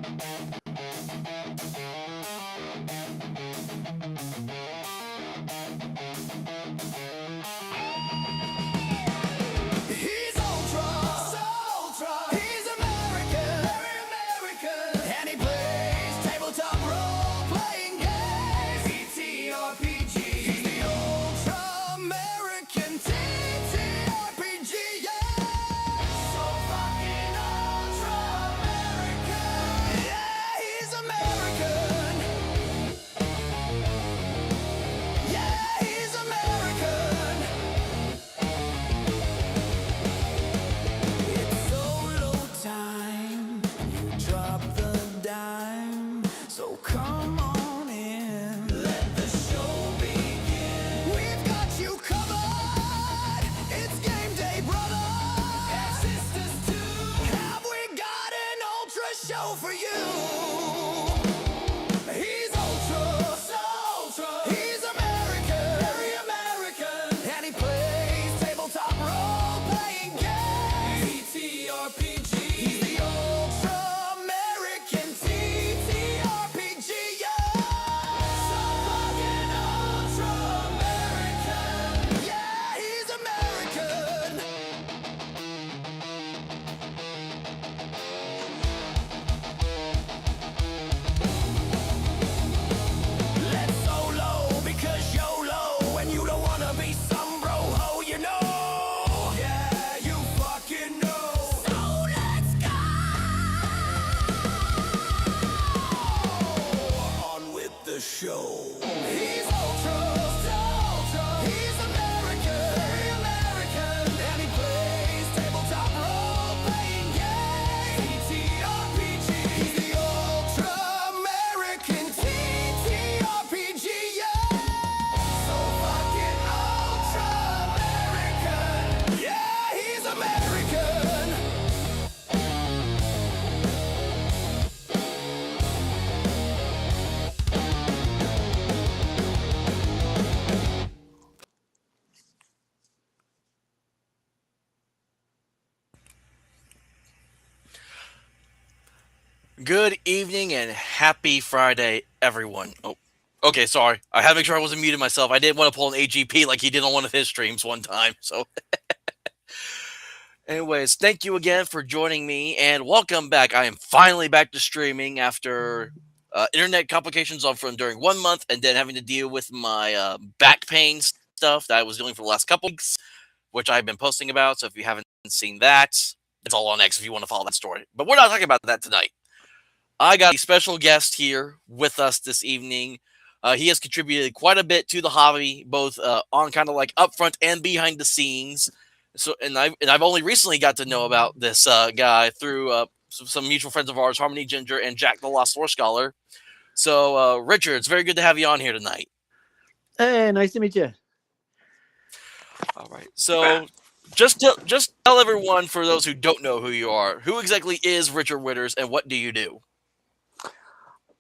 He's ultra, he's American, very American, and he plays tabletop role-playing games, TTRPG. He's the ultra American TTRPG, yeah. So fucking ultra American, yeah, he's American. Yeah, he's American. It's solo time. You drop the dime. So come on in. Let the show begin. We've got you covered. It's game day, brother. And sisters too. Have we got an ultra show for you? He's ultra, so ultra. He's American, very American, and he plays tabletop role-playing games. TTRPG. He's the ultra American TTRPG. Yeah. So fucking ultra American. Yeah, he's American. Let's solo because YOLO, and you don't wanna be some bro ho, you know. Yeah, you fucking know. So let's go. On with the show. He's ultra, so ultra. He's American, very American, and he plays tabletop role-playing games. TTRPG. He's the ultra American TTRPG, yeah. So fucking ultra American. Yeah, he's American. Good evening and happy Friday, everyone. Oh, okay, sorry. I had to make sure I wasn't muted myself. I didn't want to pull an AGP like he did on one of his streams one time. So, anyways, thank you again for joining me and welcome back. I am finally back to streaming after internet complications from during 1 month and then having to deal with my back pain stuff that I was dealing for the last couple weeks, which I've been posting about. So, if you haven't seen that, it's all on X if you want to follow that story. But we're not talking about that tonight. I got a special guest here with us this evening. He has contributed quite a bit to the hobby, both on kind of like upfront and behind the scenes. So, and I've only recently got to know about this guy through some mutual friends of ours, Harmony Ginger and Jack the Lost Lore Scholar. So, Richard, it's very good to have you on here tonight. Hey, nice to meet you. All right. So, just tell everyone, for those who don't know who you are, who exactly is Richard Witters and what do you do?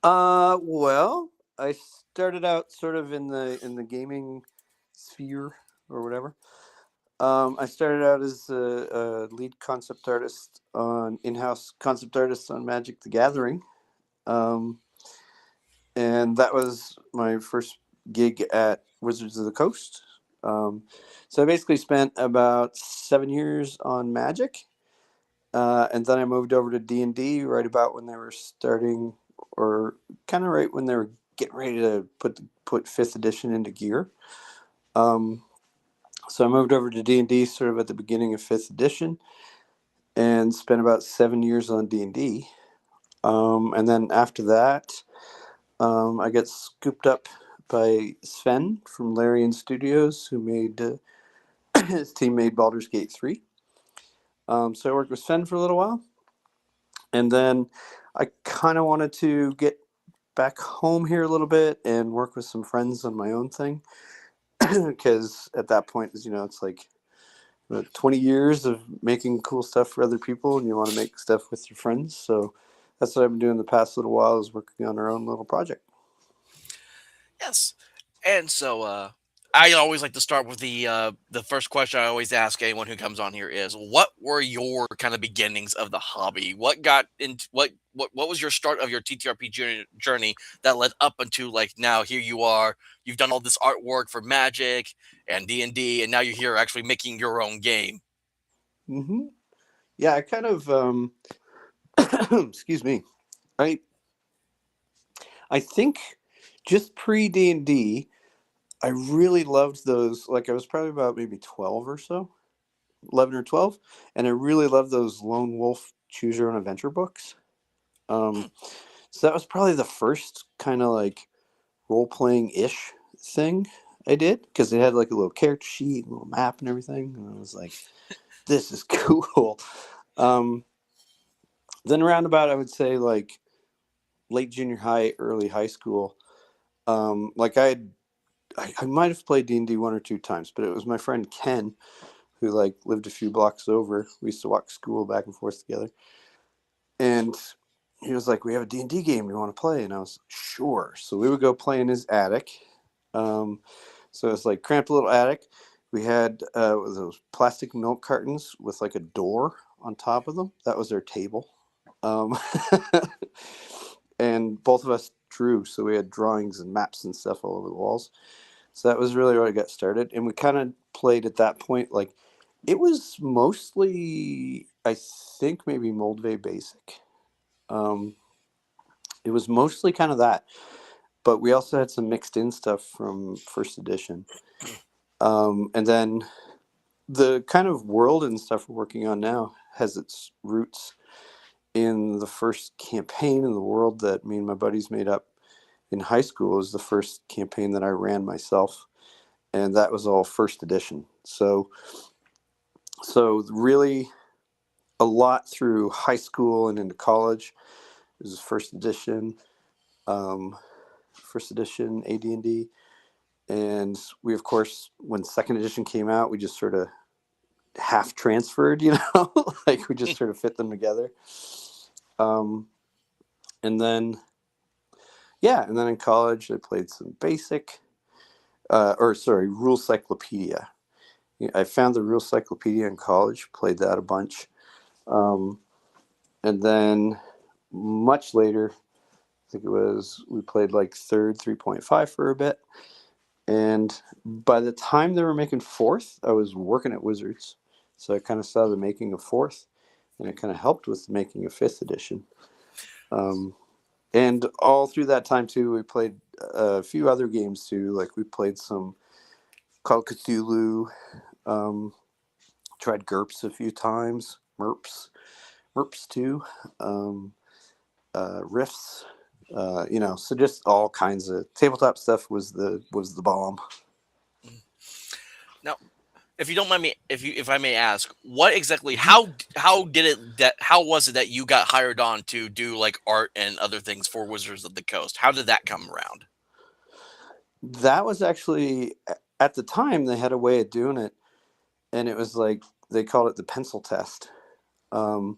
Well, I started out sort of in the gaming sphere or whatever. I started out as a lead concept artist in-house concept artist on Magic the Gathering. And that was my first gig at Wizards of the Coast. So I basically spent about 7 years on Magic. And then I moved over to D&D right about when they were starting, or kind of right when they were getting ready to put 5th edition into gear. So I moved over to D&D sort of at the beginning of 5th edition and spent about 7 years on D&D. And then after that, I got scooped up by Sven from Larian Studios, who made his team made Baldur's Gate 3. So I worked with Sven for a little while. And then I kind of wanted to get back home here a little bit and work with some friends on my own thing. Because at that point, it's like 20 years of making cool stuff for other people, and you want to make stuff with your friends. So that's what I've been doing the past little while, is working on our own little project. Yes. And so I always like to start with the first question I always ask anyone who comes on here is, what were your kind of beginnings of the hobby? What what was your start of your journey that led up until like now here you are. You've done all this artwork for Magic and D&D, and now you're here actually making your own game. Hmm. Yeah, I kind of excuse me. I I think just pre D&D, I really loved those. Like I was probably about maybe 12 or so, 11 or 12, and I really loved those Lone Wolf Choose Your Own Adventure books. Hmm. Um, so that was probably the first kind of like role playing ish thing I did because it had like a little character sheet, a little map, and everything. And I was like, this is cool. Um, then around about, I would say like late junior high, early high school. Like I might have played D&D one or two times, but it was my friend Ken who like lived a few blocks over. We used to walk to school back and forth together, and he was like, "We have a D&D game. Do you want to play?" And I was sure. So we would go play in his attic. Um, so it's like cramped little attic. We had those plastic milk cartons with like a door on top of them. That was their table. Um, and both of us drew, so we had drawings and maps and stuff all over the walls. So that was really where I got started. And we kind of played at that point, like, it was mostly, I think, maybe Moldvay Basic. Um, it was mostly kind of that. But we also had some mixed in stuff from first edition. And then the kind of world and stuff we're working on now has its roots in the first campaign in the world that me and my buddies made up in high school. It was the first campaign that I ran myself, and that was all first edition. So really a lot through high school and into college. It was um, first edition AD&D, and we of course when second edition came out, we just sort of half transferred, like we just sort of fit them together. Um, and then yeah, and then in college I played some basic, or sorry, Rule Cyclopedia. I found the Rule Cyclopedia in college, played that a bunch. Um, and then much later, I think it was, we played like third 3.5 for a bit. And by the time they were making fourth, I was working at Wizards. So I kind of saw the making of fourth, and it kind of helped with the making of fifth edition. Um, and all through that time, too, we played a few other games, too. Like we played some Call of Cthulhu, um, tried GURPS a few times, MERPs too, riffs, so just all kinds of tabletop stuff was the bomb. Now, if you don't mind me, if I may ask, what exactly, Mhm. how was it that you got hired on to do like art and other things for Wizards of the Coast? How did that come around? That was actually at the time they had a way of doing it, and it was like they called it the pencil test, um,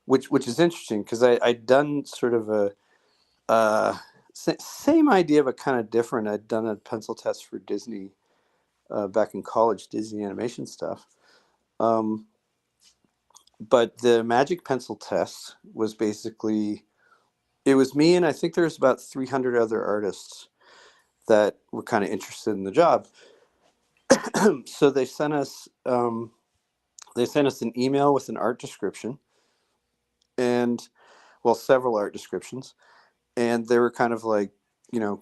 which is interesting because I'd done sort of a uh, same idea but kind of different. I'd done a pencil test for Disney back in college, Disney animation stuff. Um, but the magic pencil test was basically, it was me and I think there's about 300 other artists that were kind of interested in the job. So they sent us an email with an art description, and well, several art descriptions, and they were kind of like,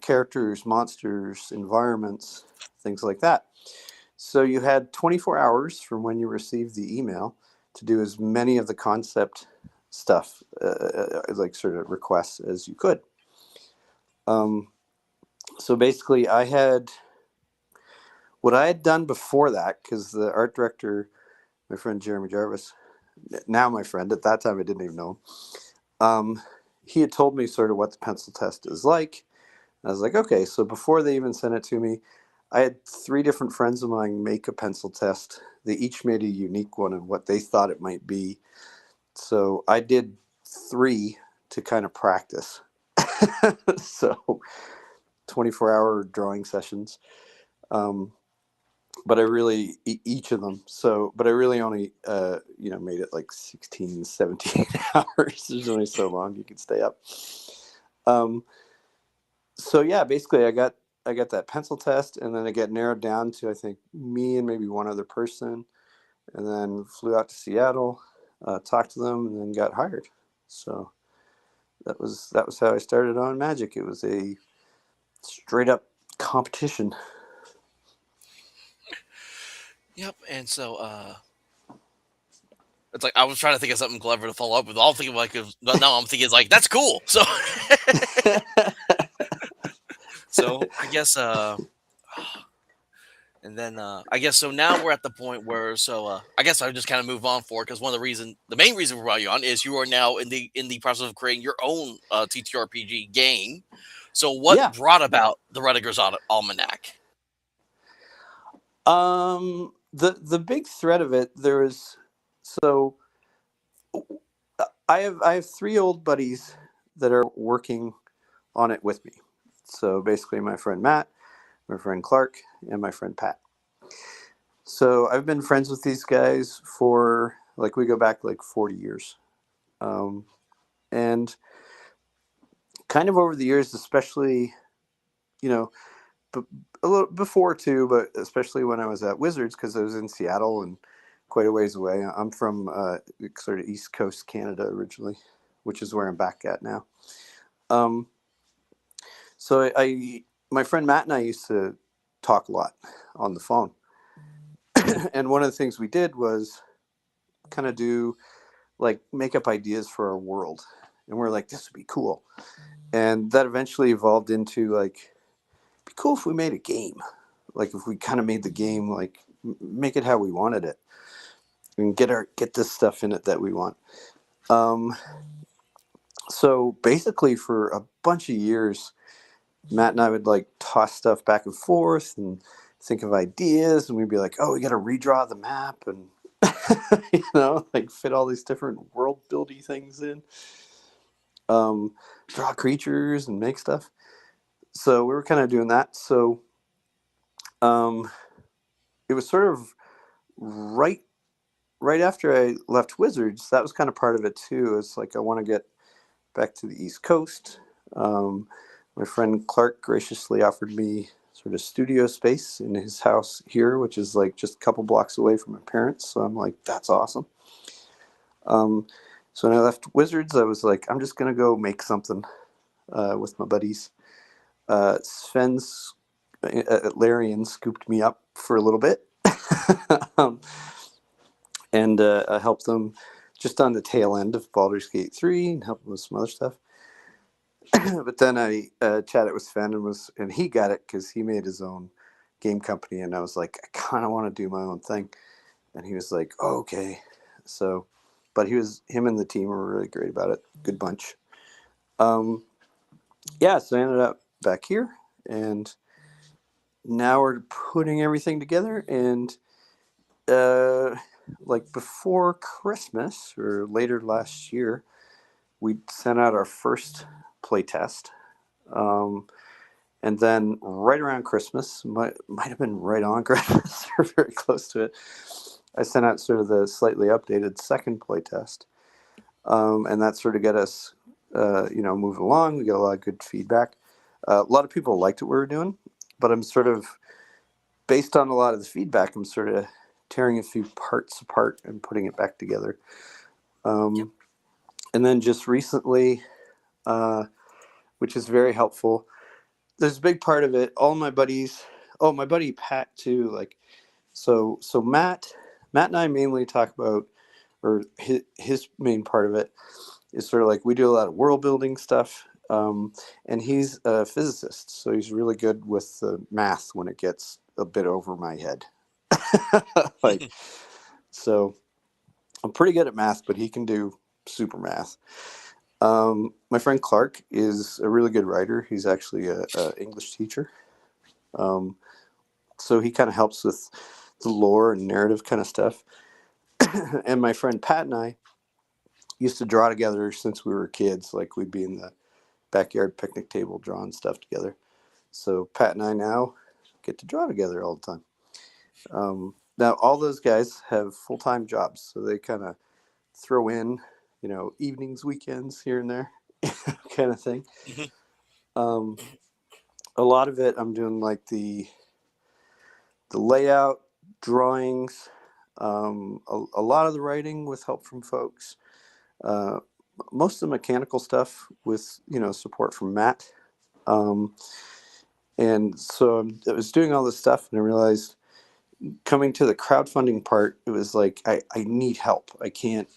characters, monsters, environments, things like that. So you had 24 hours from when you received the email to do as many of the concept stuff, like sort of requests as you could. Um, so basically, I had what I had done before that because the art director, my friend Jeremy Jarvis, now my friend, at that time I didn't even know him. He had told me sort of what the pencil test is like. I was like, okay. So before they even sent it to me, I had three different friends of mine make a pencil test. They each made a unique one and what they thought it might be. So I did three to kind of practice. So 24-hour drawing sessions. Um, but I really each of them. So, but I really only made it like 16, 17 hours. There's only so long you can stay up. Um, so yeah, basically I got that pencil test, and then I got narrowed down to I think me and maybe one other person, and then flew out to Seattle, talked to them, and then got hired. So that was how I started on Magic. It was a straight up competition. Yep. And so it's like I was trying to think of something clever to follow up with. All I'm thinking like, but now I'm thinking it's like that's cool. So so I guess and then I guess so now we're at the point where I guess I just kind of move on forward because the main reason we brought you on is you are now in the process of creating your own TTRPG game. So what Yeah. brought about the Ruttigers Almanac? The big thread of it there is so I have three old buddies that are working on it with me. So basically, my friend Matt, my friend Clark, and my friend Pat. So I've been friends with these guys for like we go back like 40 years, and kind of over the years, especially you know a little before too, but especially when I was at Wizards because I was in Seattle and quite a ways away. I'm from sort of East Coast Canada originally, which is where I'm back at now. Um, so my friend Matt and I used to talk a lot on the phone, and one of the things we did was kind of do like make up ideas for our world, and we're like, this would be cool, and that eventually evolved into like, it'd be cool if we made a game, like if we kind of made the game like make it how we wanted it and get this stuff in it that we want. Um, so basically, for a bunch of years, Matt and I would like toss stuff back and forth and think of ideas, and we'd be like, "Oh, we got to redraw the map and like fit all these different world buildy things in, draw creatures and make stuff." So we were kind of doing that. So um, it was sort of right right after I left Wizards. That was kind of part of it too. It's like I want to get back to the East Coast. Um, my friend Clark graciously offered me sort of studio space in his house here, which is like just a couple blocks away from my parents. So I'm like, that's awesome. Um, so when I left Wizards, I was like, I'm just going to go make something with my buddies. Sven's Larian scooped me up for a little bit. um, and I helped them just on the tail end of Baldur's Gate 3 and helped them with some other stuff. But then I chatted with Sven and he got it because he made his own game company, and I was like, I kind of want to do my own thing, and he was like, oh, okay. So, but him and the team were really great about it. Good bunch. Yeah, so I ended up back here, and now we're putting everything together, and like before Christmas or later last year, we sent out our first play test. And then right around Christmas, might have been right on Christmas or very close to it, I sent out sort of the slightly updated second play test. And that sort of got us, moving along. We got a lot of good feedback. A lot of people liked what we were doing, but I'm sort of, based on a lot of the feedback, I'm sort of tearing a few parts apart and putting it back together. Yep. And then just recently, which is very helpful, there's a big part of it. All my buddies, my buddy Pat too. Like, so Matt and I mainly talk about, or his main part of it is sort of like we do a lot of world building stuff. And he's a physicist, so he's really good with the math when it gets a bit over my head. Like, so I'm pretty good at math, but he can do super math. My friend Clark is a really good writer. He's actually a English teacher. Um, so he kind of helps with the lore and narrative kind of stuff. And my friend Pat and I used to draw together since we were kids. Like we'd be in the backyard picnic table drawing stuff together. So Pat and I now get to draw together all the time. Now all those guys have full time jobs, so they kind of throw in, evenings, weekends here and there, kind of thing. Mhm. Um, a lot of it, I'm doing like the layout, drawings, a lot of the writing with help from folks. Uh, Most of the mechanical stuff with support from Matt. Um, and so I was doing all this stuff, and I realized coming to the crowdfunding part, it was like I need help. I can't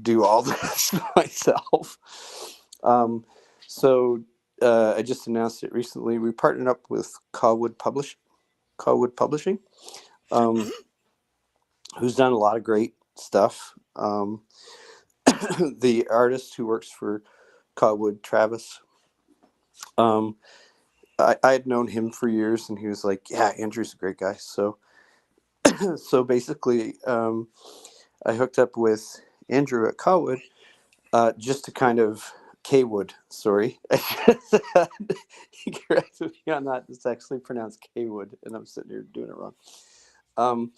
do all this myself. Um, so I just announced it recently. We partnered up with Callwood Publishing, um, Mhm. who's done a lot of great stuff. The artist who works for Callwood, Travis, um, I had known him for years, and he was like, "Yeah, Andrew's a great guy." So basically, I hooked up with Andrew at Callwood, just to kind of Kwood. Sorry, he corrected me on that. It's actually pronounced Kwood, and I'm sitting here doing it wrong. Um,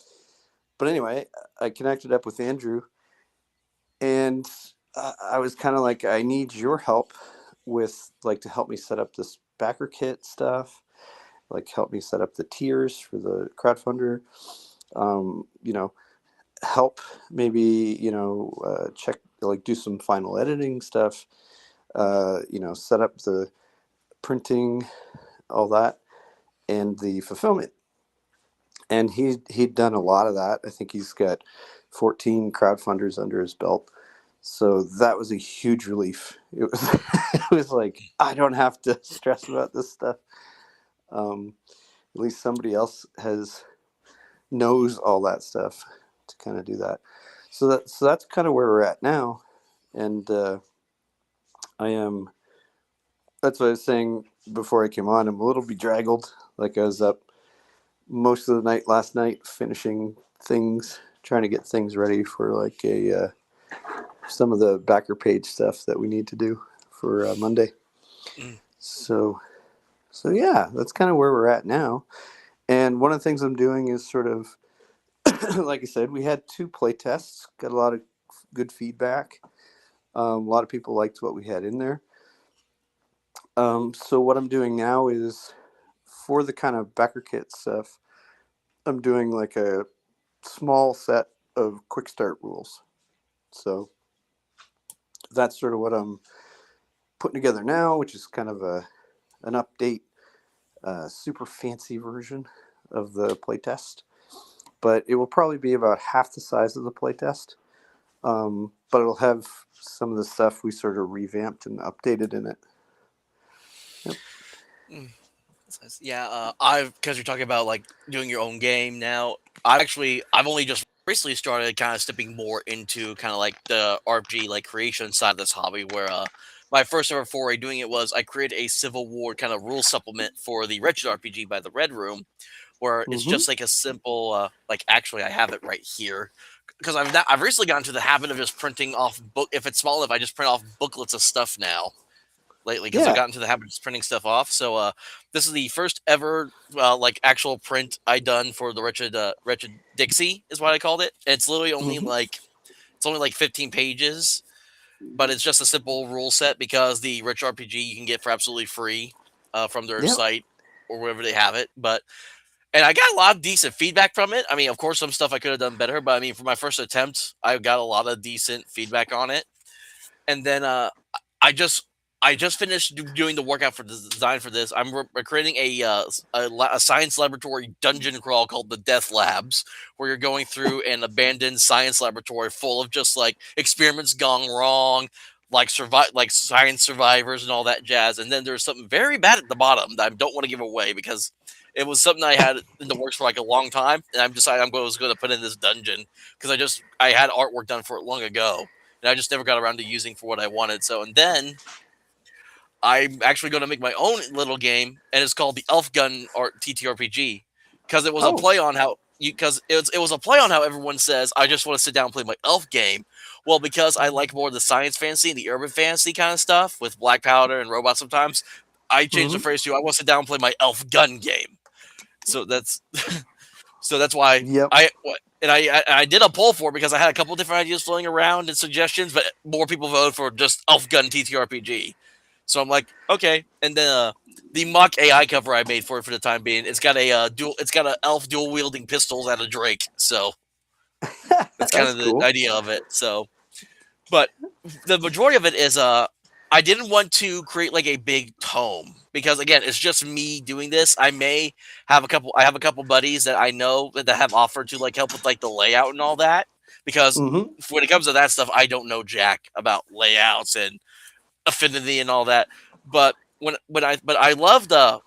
but anyway, I connected up with Andrew, and I was kind of like, I need your help with like to help me set up this backer kit stuff, like help me set up the tiers for the crowdfunder. Um, you know, Help maybe check, like do some final editing stuff. Set up the printing, all that, and the fulfillment. And he'd done a lot of that. I think he's got 14 crowdfunders under his belt. So that was a huge relief. It was it was like I don't have to stress about this stuff. Um, at least somebody else has knows all that stuff to kind of do that. So that's kind of where we're at now, and I am. That's what I was saying before I came on. I'm a little bedraggled. Like I was up most of the night last night finishing things, trying to get things ready for like a some of the backer page stuff that we need to do for Monday. Mm. So so yeah, that's kind of where we're at now. And one of the things I'm doing is sort of like I said, we had 2 play tests, got a lot of good feedback. A lot of people liked what we had in there. So what I'm doing now is for the kind of backer kit stuff, I'm doing like a small set of quick start rules. So that's sort of what I'm putting together now, which is kind of an update, super fancy version of the playtest. But it will probably be about half the size of the playtest. But it'll have some of the stuff we sort of revamped and updated in it. Yep. Mm. That's nice. Yeah, I've because you're talking about like doing your own game now. I've only just recently started kind of stepping more into kind of like the RPG like creation side of this hobby. Where my first ever foray doing it was I created a Civil War kind of rule supplement for the Wretched RPG by the Red Room, where it's Mm-hmm. just like a simple like actually I have it right here because I've recently gotten to the habit of just printing off book if it's small enough I just print off booklets of stuff now lately because I've Yeah. gotten to the habit of just printing stuff off. So this is the first ever like actual print I done for the Wretched Dixie is what I called it. And it's literally only Mm-hmm. like 15 pages, but it's just a simple rule set because the Rich RPG you can get for absolutely free from their Yep. site or wherever they have it. But and I got a lot of decent feedback from it. I mean, of course, some stuff I could have done better, but I mean, for my first attempt, I got a lot of decent feedback on it. And then I just I just finished doing the workout for the design for this. We're creating a science laboratory dungeon crawl called the Death Labs, where you're going through an abandoned science laboratory full of just like experiments gone wrong, like science survivors and all that jazz. And then there's something very bad at the bottom that I don't want to give away because it was something I had in the works for like a long time, and I've decided was going to put in this dungeon because I had artwork done for it long ago and I just never got around to using for what I wanted. So, and then I'm actually going to make my own little game, and it's called the Elf Gun or TTRPG because it was a Oh. play on how because it was a play on how everyone says I just want to sit down and play my elf game. Well, because I like more of the science fantasy and the urban fantasy kind of stuff with black powder and robots sometimes, I changed the Mm-hmm. phrase to I want to sit down and play my elf gun game. So that's So that's why Yep. I did a poll for it because I had a couple different ideas floating around and suggestions, but more people voted for just Elf Gun TTRPG. So I'm like, okay. And then the mock AI cover I made for it for the time being, it's got a it's got a elf dual wielding pistols at a Drake. So that's kind That's of the cool. idea of it. So, but the majority of it is I didn't want to create like a big tome because again, it's just me doing this. I have a couple buddies that I know that have offered to like help with like the layout and all that because Hmm. when it comes to that stuff, I don't know jack about layouts and affinity and all that. But but I love the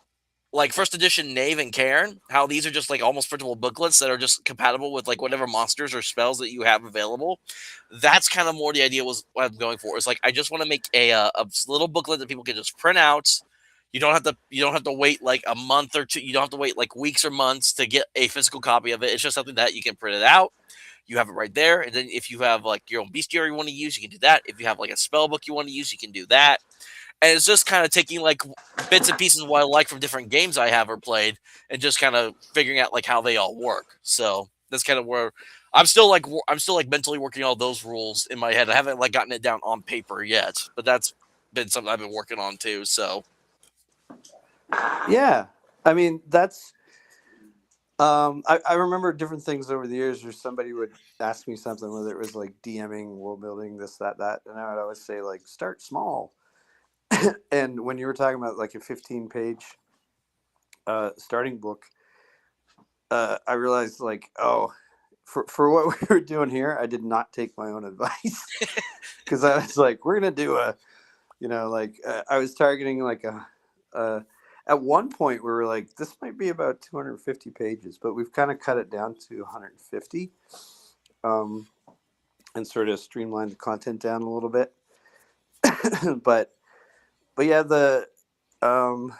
like first edition Knave and Cairn, how these are just like almost printable booklets that are just compatible with like whatever monsters or spells that you have available. That's kind of more the idea was what I'm going for. It's like I just want to make a little booklet that people can just print out. You don't have to wait like a month or two. You don't have to wait like weeks or months to get a physical copy of it. It's just something that you can print it out. You have it right there, and then if you have like your own bestiary you want to use, you can do that. If you have like a spell book you want to use, you can do that. And it's just kind of taking like bits and pieces of what I like from different games I have or played, and just kind of figuring out like how they all work. So that's kind of where I'm still like mentally working all those rules in my head. I haven't like gotten it down on paper yet, but that's been something I've been working on too. So Yeah. I mean, that's. I remember different things over the years where somebody would ask me something, whether it was like DMing, world building, this, that, and I would always say like start small. And when you were talking about like a 15-page starting book, I realized like, oh, for what we were doing here, I did not take my own advice because I was like, we're gonna do a, like I was targeting like a. At one point, we were like, this might be about 250 pages, but we've kind of cut it down to 150, um, and sort of streamlined the content down a little bit. but but yeah, the um,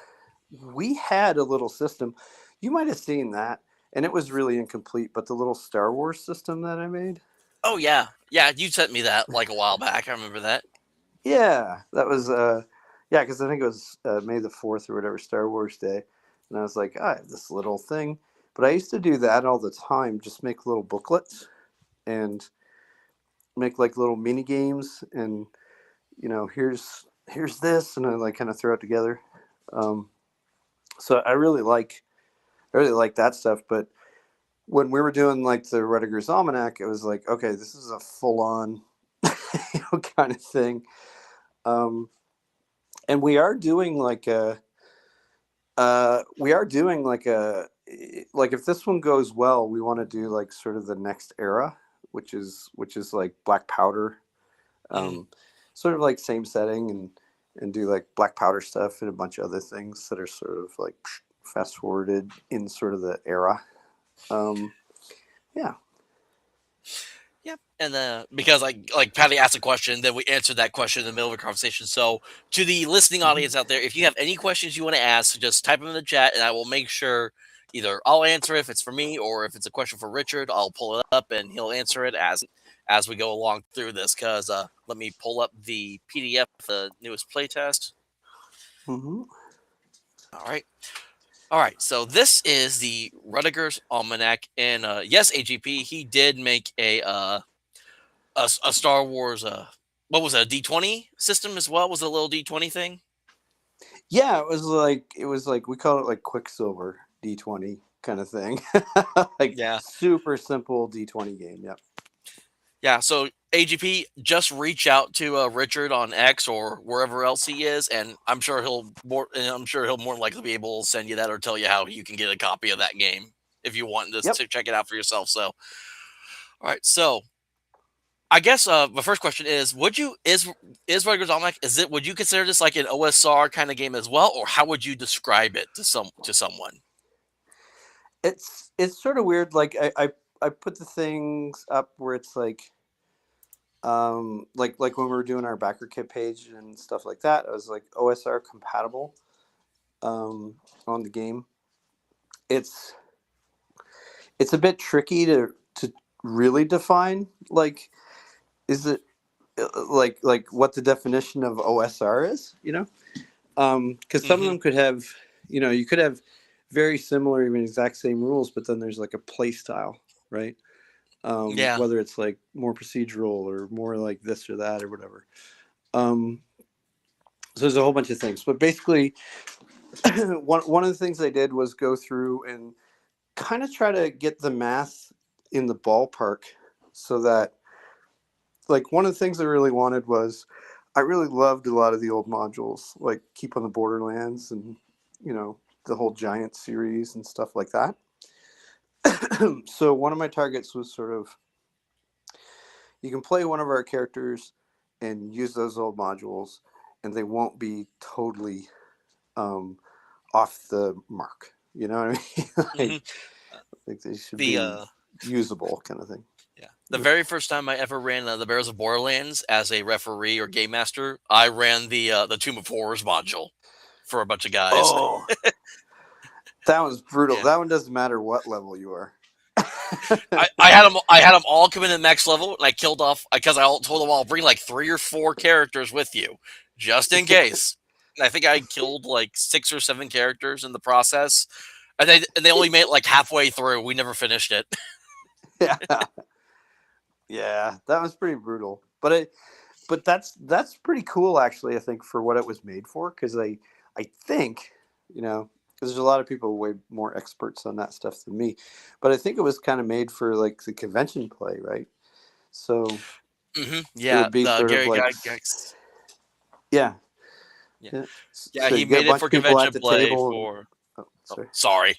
we had a little system. You might have seen that, and it was really incomplete. But the little Star Wars system that I made, oh yeah, yeah, you sent me that like a while back. I remember that. yeah, that was yeah, because I think it was May the 4th or whatever, Star Wars Day, and I was like, I have this little thing. But I used to do that all the time, just make little booklets and make like little mini games, and here's this, and I like kind of throw it together. Um, so I really like that stuff. But when we were doing like the Ruttigers Almanac, it was like, okay, this is a full on kind of thing. Um, and we are doing like if this one goes well, we want to do like sort of the next era, which is like Black Powder, Mm. um, sort of like same setting, and do like Black Powder stuff and a bunch of other things that are sort of like fast forwarded in sort of the era. Um, yeah. Yep. And because like Patty asked a question, then we answered that question in the middle of a conversation. So to the listening Mhm. audience out there, if you have any questions you want to ask, just type them in the chat, and I will make sure either I'll answer if it's for me or if it's a question for Richard, I'll pull it up and he'll answer it as we go along through this. Because let me pull up the PDF, the newest playtest. Mhm. All right. All right, so this is the Ruttigers Almanac, and yes, AGP, he did make a Star Wars what was it, a D20 system as well? Was it a little D20 thing? Yeah, it was like we call it like Quicksilver D20 kind of thing, like Yeah. super simple D20 game. Yep. Yeah, so AGP, just reach out to Richard on X or wherever else he is, and I'm sure he'll more than likely be able to send you that or tell you how you can get a copy of that game if you want this Yep. to check it out for yourself. So, all right, so I guess the first question is: Would you is Rutgers Almanac? Is it? Would you consider this like an OSR kind of game as well, or how would you describe it to someone? It's sort of weird. Like I put the things up where it's like when we were doing our backer kit page and stuff like that. I was like OSR compatible um, on the game. It's it's a bit tricky to really define. Like, is it like what the definition of OSR is? Because some of Hmm. them could have, you could have very similar, even exact same rules, but then there's like a play style, right? Yeah. Whether it's like more procedural or more like this or that or whatever. Um, so there's a whole bunch of things, but basically, one of the things I did was go through and kind of try to get the math in the ballpark, so that, like, one of the things I really wanted was, I really loved a lot of the old modules, like Keep on the Borderlands and, you know, the whole Giant series and stuff like that. So one of my targets was sort of, you can play one of our characters and use those old modules, and they won't be totally um, off the mark. You know what I mean? hmm Like they should The be usable, kind of thing. yeah, the very first time I ever ran the Barrels of Borderlands as a referee or game master, I ran the Tomb of Horrors module for a bunch of guys. Oh, that was brutal. Yeah. That one doesn't matter what level you are. I had them all come in at max level, and I killed off because I told them I'll bring like 3 or 4 characters with you, just in case. And I think I killed like 6 or 7 characters in the process, and they only made it like halfway through. We never finished it. Yeah, yeah, that was pretty brutal. But that's pretty cool, actually. I think for what it was made for, because I think, you know, because there's a lot of people way more experts on that stuff than me, but I think it was kind of made for like the convention play, right? So it Yeah, would be the sort of Gary like, Guy Gex. yeah, Yeah, yeah. yeah, So he you get a made it bunch for of people at convention the play table, and for. oh, Oh, sorry. sorry.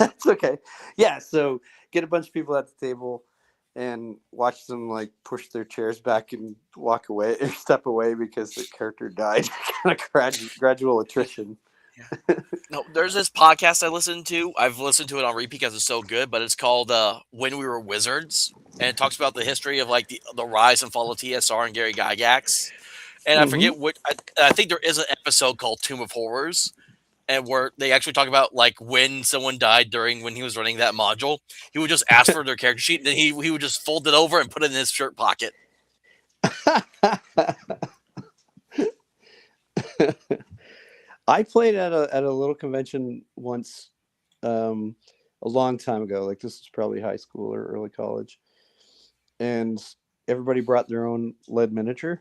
It's okay. Yeah, so get a bunch of people at the table and watch them like push their chairs back and walk away or step away because the character died. Kind of gradual attrition. Yeah. No, there's this podcast I listen to. I've listened to it on repeat because it's so good, but it's called "When We Were Wizards," and it talks about the history of like the rise and fall of TSR and Gary Gygax. And I Mm-hmm. forget what I think there is an episode called "Tomb of Horrors," and where they actually talk about like when someone died during when he was running that module. He would just ask for their character sheet, and then he would just fold it over and put it in his shirt pocket. I played at a little convention once, um, a long time ago. Like this was probably high school or early college, and everybody brought their own lead miniature,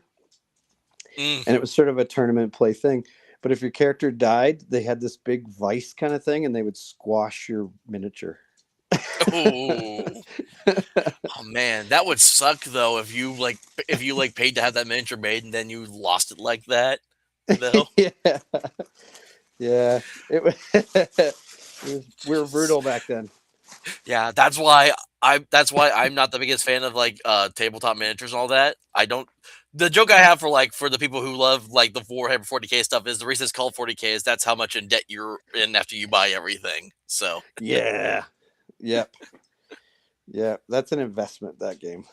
Mm. and it was sort of a tournament play thing. But if your character died, they had this big vice kind of thing, and they would squash your miniature. Oh. Oh man, that would suck though if you like paid to have that miniature made and then you lost it like that. Though. Yeah, yeah. We were brutal back then. Yeah, that's why I'm not the biggest fan of like tabletop miniatures and all that. I don't the joke I have for the people who love like the Warhammer 40K stuff is the reason it's called 40K is that's how much in debt you're in after you buy everything. So Yeah. Yep. Yeah. That's an investment. That game.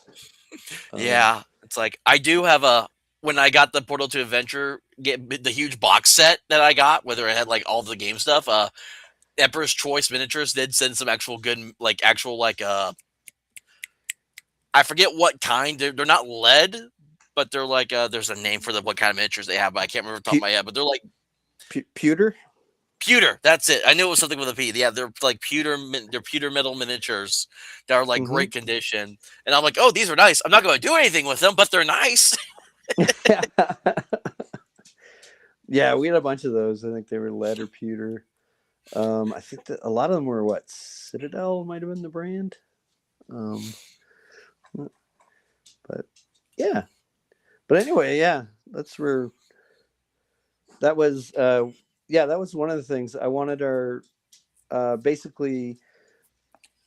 Um, yeah, it's like I do have a when I got the Portal to Adventure get the huge box set that I got, whether it had like all the game stuff, Emperor's Choice Miniatures did send some actual good, like actual like I forget what kind. They're not lead, but they're like there's a name for what kind of miniatures they have, but I can't remember the top of Pu- my head. But they're like Pewter. pewter. That's it. I knew it was something with a P. Yeah, they're like They're pewter metal miniatures that are like Mm-hmm. great condition. And I'm like, oh, these are nice. I'm not going to do anything with them, but they're nice. Yeah, we had a bunch of those. I think they were lead or pewter. I think that a lot of them were what Citadel might have been the brand. Um, but yeah. But anyway, yeah, that's where that was. Yeah, that was one of the things I wanted our. Basically,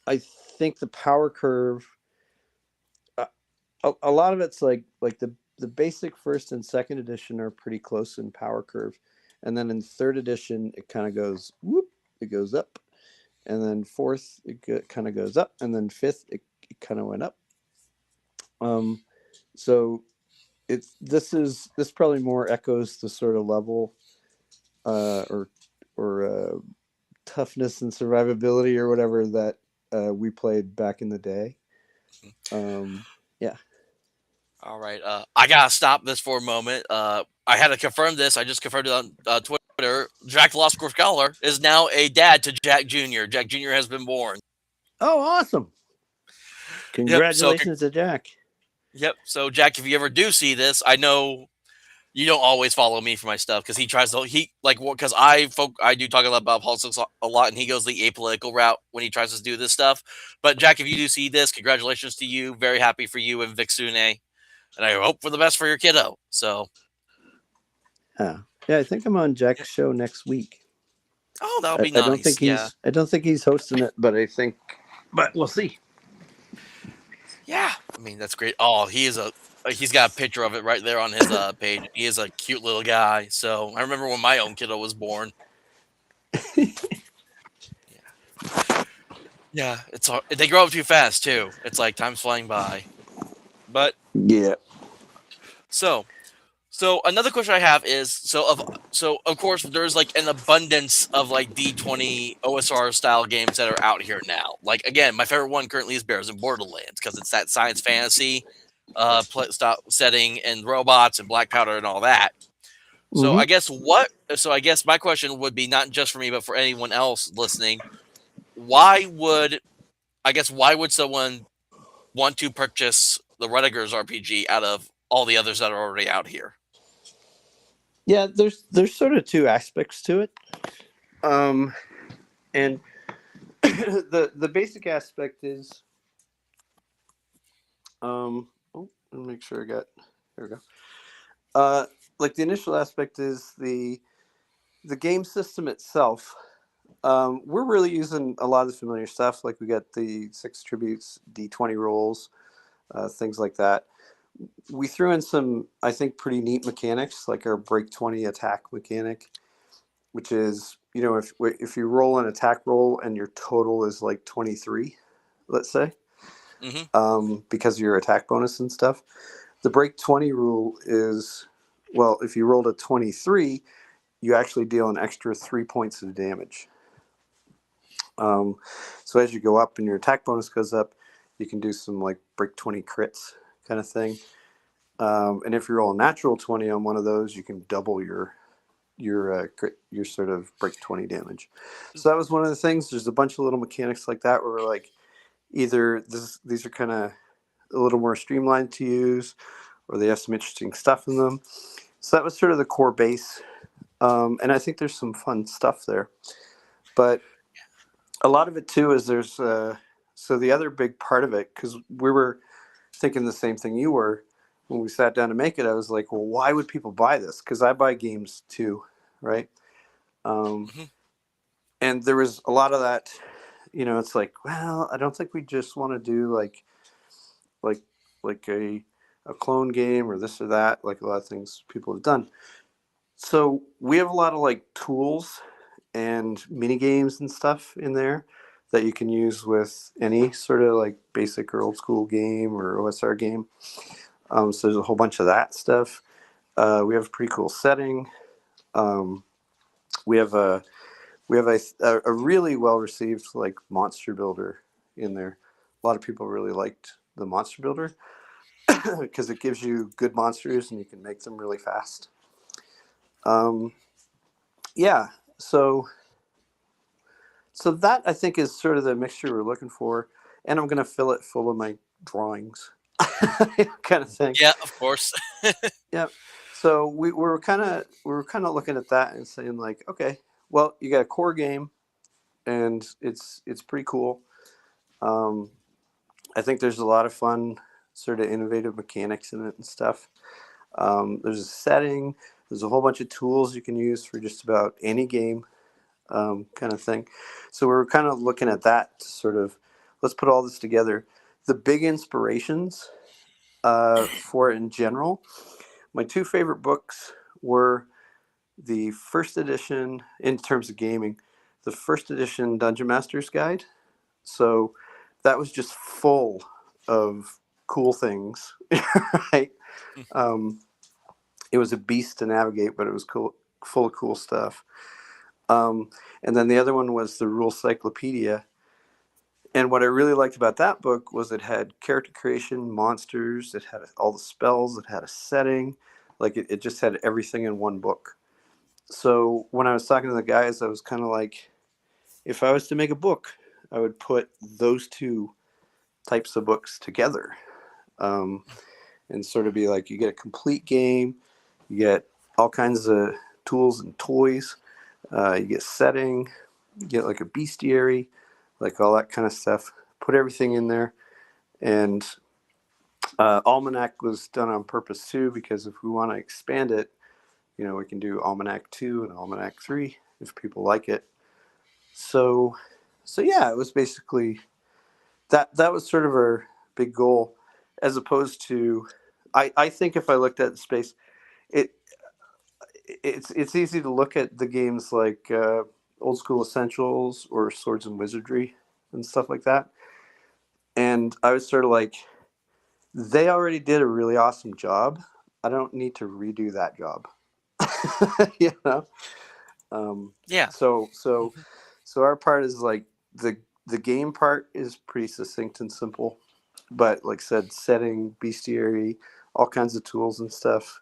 I think the power curve. Uh, a lot of it's like the basic first and second edition are pretty close in power curve, and then in third edition it kind of goes whoop, it goes up, and then fourth it kind of goes up, and then fifth it kind of went up. Um, so this probably more echoes the sort of level, or toughness and survivability or whatever that we played back in the day. Yeah. All right. I gotta stop this for a moment. I had to confirm this. I just confirmed it on Twitter. Jack the Lost Score Scholar, is now a dad to Jack Jr. Jack Jr. has been born. Oh, awesome! Yep. So, Congratulations to Jack. yep. So, Jack, if you ever do see this, I know you don't always follow me for my stuff because he tries to because I do talk a lot about politics a lot, and he goes the apolitical route when he tries to do this stuff. But Jack, if you do see this, congratulations to you. Very happy for you and Vixune, and I hope for the best for your kiddo. So, Yeah, I think I'm on Jack's show next week. oh, that'll I, be I don't nice. think Yeah. he's hosting it, but we'll see. Yeah, I mean that's great. Oh, he's got a picture of it right there on his page. He is a cute little guy. So I remember when my own kiddo was born. Yeah, yeah. They grow up too fast too. It's like time's flying by. But Yeah. so another question I have is so of course there's like an abundance of like D20 OSR style games that are out here now. Like again, my favorite one currently is Bears and Borderlands because it's that science fantasy stop setting and robots and black powder and all that. So Hmm. I guess my question would be not just for me but for anyone else listening, why would why would someone want to purchase the Ruttigers RPG out of all the others that are already out here? Yeah, there's sort of two aspects to it. And the basic aspect is let me make sure I got there we go. Like the initial aspect is the game system itself. We're really using a lot of the familiar stuff. Like we got the 6 tributes, D20 rolls, things like that. We threw in some, I think, pretty neat mechanics, like our break 20 attack mechanic, which is, if you roll an attack roll and your total is like 23, let's say, Hmm. because of your attack bonus and stuff, the break 20 rule is, well, if you rolled a 23, you actually deal an extra 3 points of damage. Um, so as you go up and your attack bonus goes up, you can do some like break 20 crits kind of thing. And if you roll a natural 20 on one of those, you can double your sort of break 20 damage. So that was one of the things. There's a bunch of little mechanics like that where we're like, either these are kind of a little more streamlined to use, or they have some interesting stuff in them. So that was sort of the core base. And I think there's some fun stuff there. But a lot of it too is so the other big part of it, because we were thinking the same thing you were when we sat down to make it. I was like, well, why would people buy this? Because I buy games too, right? Um, Hmm. and there was a lot of that. It's like, well, I don't think we just want to do like like a clone game or this or that, like a lot of things people have done. So we have a lot of like tools and mini games and stuff in there that you can use with any sort of like basic or old school game or OSR game. So there's a whole bunch of that stuff. We have a pretty cool setting. Um, we have a a really well received like monster builder in there. A lot of people really liked the monster builder because it gives you good monsters and you can make them really fast. Um, yeah, so that I think is sort of the mixture we're looking for, and I'm going to fill it full of my drawings, kind of thing. Yeah, of course. Yeah. So we were kind of looking at that and saying like, okay, well, you got a core game, and it's pretty cool. Um, I think there's a lot of fun, sort of innovative mechanics in it and stuff. There's a setting. There's a whole bunch of tools you can use for just about any game, kind of thing. So we're kind of looking at that to sort of, let's put all this together. The big inspirations for it in general, my 2 favorite books were the first edition, in terms of gaming, the first edition Dungeon Master's Guide. So that was just full of cool things, right? Um, it was a beast to navigate, but it was cool, full of cool stuff. Um, and then the other one was the Rule Cyclopedia. And what I really liked about that book was it had character creation, monsters, it had all the spells, it had a setting. Like it just had everything in one book. So when I was talking to the guys, I was kind of like, if I was to make a book, I would put those two types of books together, um, and sort of be like, you get a complete game, you get all kinds of tools and toys, you get setting, you get like a bestiary, like all that kind of stuff. Put everything in there, and Almanac was done on purpose too, because if we want to expand it, we can do Almanac 2 and Almanac 3 if people like it. So, so yeah, it was basically that was sort of our big goal, as opposed to, I think if I looked at the space, it it's easy to look at the games like Old School Essentials or Swords and Wizardry and stuff like that, and I was sort of like, they already did a really awesome job. I don't need to redo that job. you know. Um, Yeah. so so Mhm. so our part is like, the game part is pretty succinct and simple, but like I said, setting, bestiary, all kinds of tools and stuff,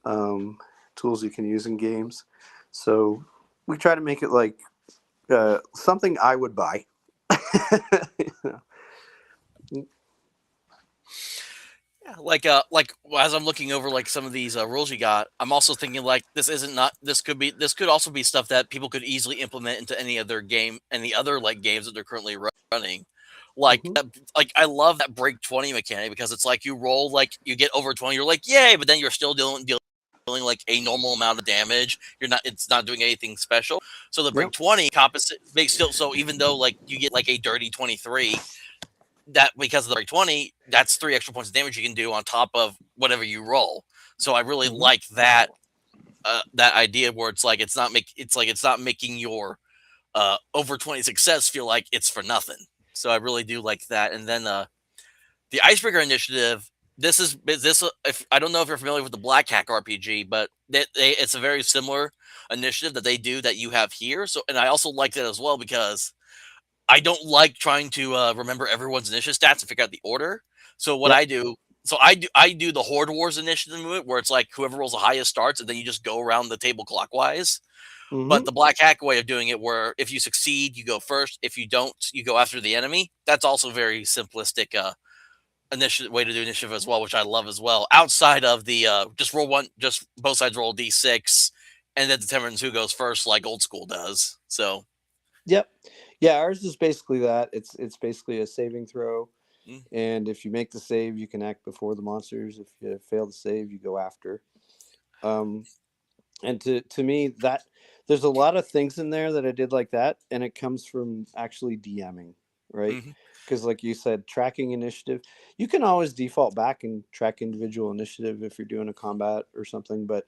um, tools you can use in games. So we try to make it like something I would buy. You know? Yeah, like as I'm looking over like some of these rules you got, I'm also thinking like this isn't not this could also be stuff that people could easily implement into any other like games that they're currently running. Like Mhm. like I love that break 20 mechanic because it's like you roll like you get over 20, you're like yay, but then you're still dealing like a normal amount of damage. It's not doing anything special. So the break Yep. 20 compensate makes still so even though like you get like a dirty 23, that because of the break 20, that's 3 extra points of damage you can do on top of whatever you roll. So I really Mhm. like that that idea where it's not making your over 20 success feel like it's for nothing. So I really do like that. And then the Icebreaker Initiative. This if I don't know if you're familiar with the Black Hack RPG, but it's a very similar initiative that they do that you have here. So and I also like that as well because I don't like trying to remember everyone's initiative stats and figure out the order. So what Yep. I do, I do the Horde Wars initiative movement where it's like whoever rolls the highest starts, and then you just go around the table clockwise. But Mhm. the Black Hack way of doing it, where if you succeed, you go first. If you don't, you go after the enemy. That's also very simplistic initiative way to do initiative as well, which I love as well. Outside of the just roll one, just both sides roll d6, and that determines who goes first, like old school does. So. Yep. Yeah, ours is basically that. It's basically a saving throw, Mm, and if you make the save, you can act before the monsters. If you fail the save, you go after. Um, and to me, that there's a lot of things in there that I did like that, and it comes from actually DMing, right? mhm, Because like you said, tracking initiative, you can always default back and track individual initiative if you're doing a combat or something. But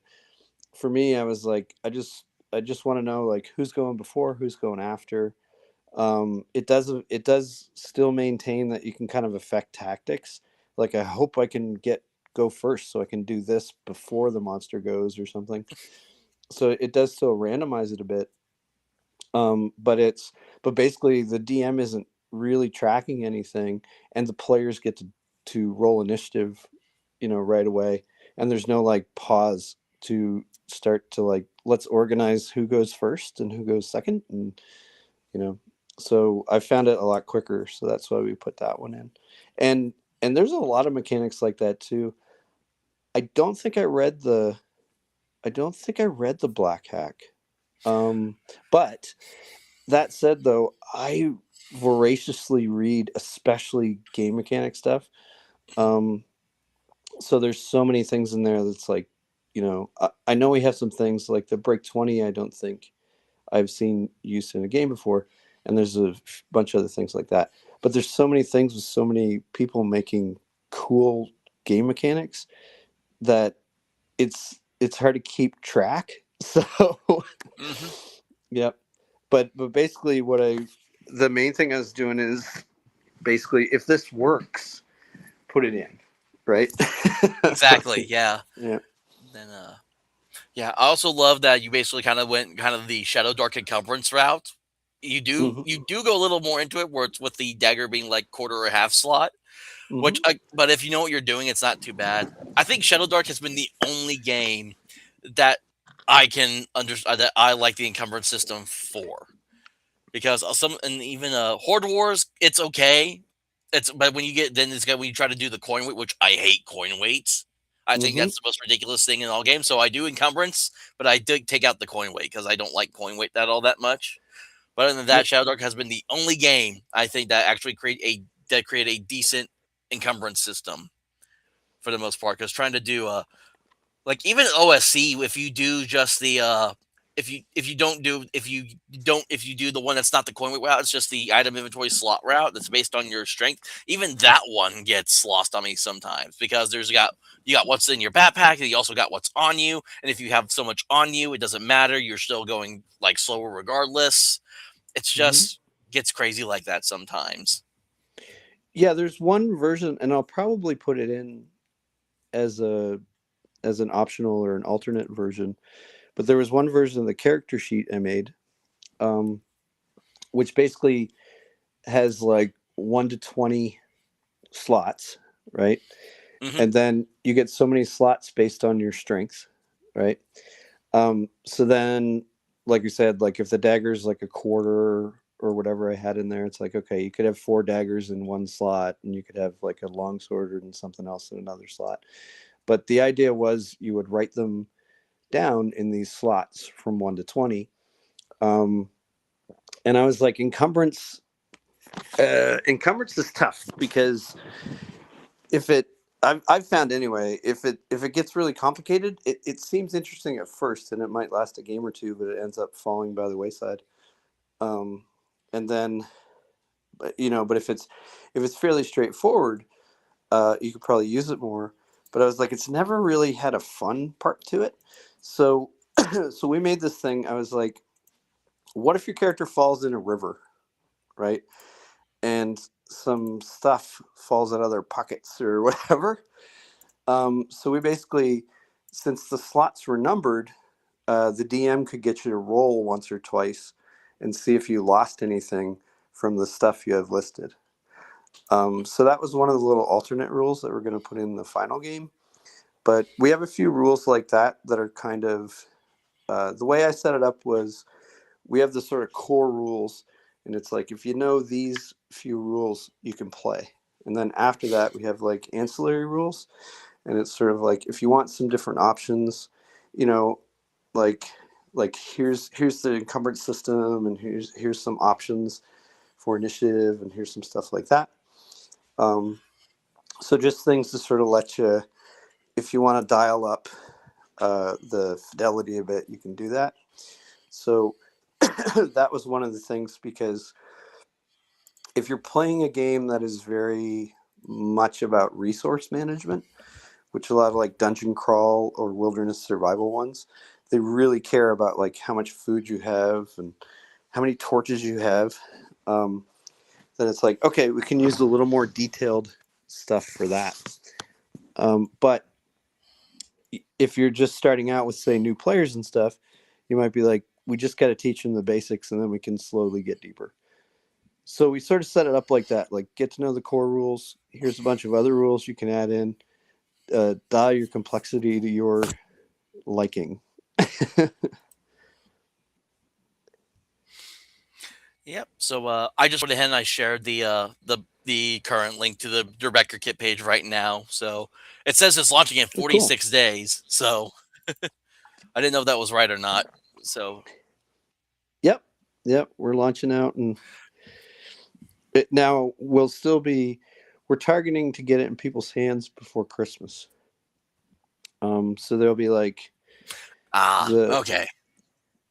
for me, I was like, I just want to know like who's going before, who's going after. It does still maintain that you can kind of affect tactics. Like, I hope I can go first so I can do this before the monster goes or something. So it does still randomize it a bit. But basically the DM isn't really tracking anything, and the players get to roll initiative, right away, and there's no like pause to start to like, let's organize who goes first and who goes second, and you know so I found it a lot quicker, so that's why we put that one in. And there's a lot of mechanics like that too. I don't think i read the black hack. But that said, though, I voraciously read especially game mechanic stuff. um so there's so many things in there that's like, I know we have some things like the break 20. I don't think I've seen used in a game before, and there's a bunch of other things like that. But there's so many things with so many people making cool game mechanics that it's hard to keep track. So, mhm. yep. But basically, the main thing I was doing is basically, if this works, put it in, right? Exactly. Yeah. Yeah. Then yeah, I also love that you basically kind of went kind of the Shadow Dark Encumbrance route. Hmm. You do go a little more into it where it's with the dagger being like quarter or half slot, which Hmm. but if you know what you're doing, it's not too bad. I think Shadow Dark has been the only game that I can understand that I like the encumbrance system for. Because some and even Horde Wars, it's okay. But when you get then it's got when you try to do the coin weight, which I hate coin weights. I think Mm-hmm. that's the most ridiculous thing in all games. So I do encumbrance, but I did take out the coin weight because I don't like coin weight that much. But other than that, Yep. Shadow Dark has been the only game I think that actually create a decent encumbrance system for the most part. Because trying to do like even OSC, if you do just the if you do the one that's not the coin weight route, it's just the item inventory slot route that's based on your strength. Even that one gets lost on me sometimes because you got what's in your backpack and you also got what's on you. And if you have so much on you, it doesn't matter. You're still going like slower regardless. It's Mm-hmm. just gets crazy like that sometimes. Yeah, there's one version, and I'll probably put it in as an optional or an alternate version. But there was one version of the character sheet I made, um, which basically has like 1 to 20 slots, right? Hmm. And then you get so many slots based on your strength, right? So then, like you said, like if the dagger's like a quarter or whatever I had in there, it's like, okay, you could have 4 daggers in one slot and you could have like a longsword and something else in another slot. But the idea was you would write them down in these slots from 1 to 20. Um, and I was like, encumbrance is tough because if it, I've found anyway, if it gets really complicated, it seems interesting at first and it might last a game or two, but it ends up falling by the wayside. Um, and then, but if it's fairly straightforward, you could probably use it more. But I was like, it's never really had a fun part to it. So, so we made this thing. I was like, what if your character falls in a river, right? And some stuff falls out of their pockets or whatever. So we basically, since the slots were numbered, the DM could get you to roll once or twice and see if you lost anything from the stuff you have listed. So that was one of the little alternate rules that we're going to put in the final game. But we have a few rules like that are kind of the way I set it up was we have the sort of core rules, and it's like if you know these few rules, you can play. And then after that, we have like ancillary rules, and it's sort of like if you want some different options, you know, like here's the encumbrance system, and here's some options for initiative, and here's some stuff like that. Um, so just things to sort of let you, if you want to dial up the fidelity a bit, you can do that. So that was one of the things because if you're playing a game that is very much about resource management, which a lot of like dungeon crawl or wilderness survival ones, they really care about like how much food you have and how many torches you have. Um, then it's like, okay, we can use a little more detailed stuff for that. But if you're just starting out with, say, new players and stuff, you might be like, we just got to teach them the basics and then we can slowly get deeper. So we sort of set it up like that, like get to know the core rules. Here's a bunch of other rules you can add in. Dial your complexity to your liking. Yep. So I just went ahead and I shared the current link to the Rebecca Kit page right now. So it says it's launching in Oh, cool. 46 days. So I didn't know if that was right or not. So Yep. Yep. We're launching out, and now we're targeting to get it in people's hands before Christmas. So there'll be like the, okay.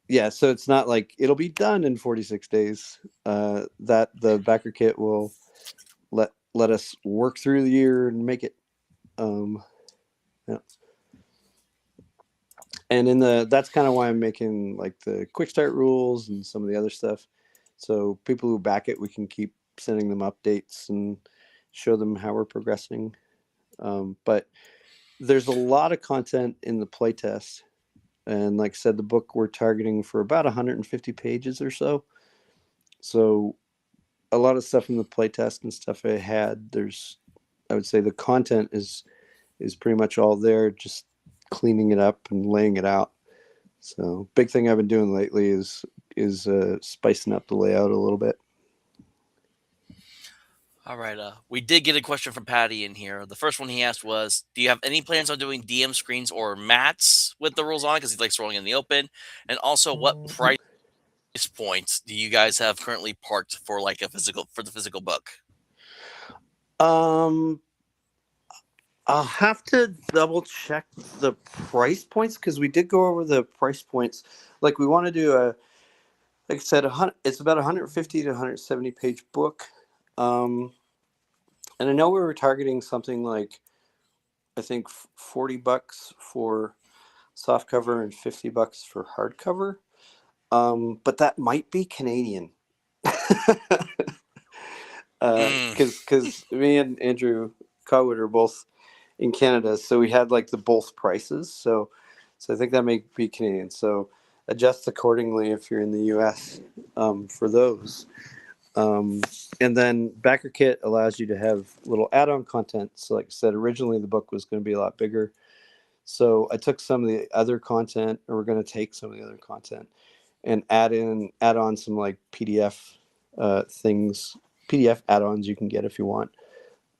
yeah, so it's not like it'll be done in 46 days. That the backer kit will let us work through the year and make it. Um, yeah. And that's kind of why I'm making like the quick start rules and some of the other stuff. So people who back it, we can keep sending them updates and show them how we're progressing. But there's a lot of content in the playtest. And like I said, the book we're targeting for about 150 pages or so. So a lot of stuff in the playtest and stuff I had, I would say the content is pretty much all there, just cleaning it up and laying it out. So big thing I've been doing lately is spicing up the layout a little bit. All right. We did get a question from Patty in here. The first one he asked was, "Do you have any plans on doing DM screens or mats with the rules on? Because he likes rolling in the open. And also, what price points do you guys have currently parked for like a physical for the physical book?" Um, I'll have to double check the price points because we did go over the price points. Like we want to do like I said, it's about 150 to 170 page book. Um, and I know we were targeting something like I think $40 for softcover and $50 for hardcover. But that might be Canadian. Mm. Because me and Andrew Cowwood are both in Canada, so we had like the both prices. So I think that may be Canadian. So adjust accordingly if you're in the U.S. For those. Um, and then Backer Kit allows you to have little add-on content. So like I said, originally the book was going to be a lot bigger. So I took some of the other content, or we're going to take some of the other content and add on some like PDF things, PDF add-ons you can get if you want.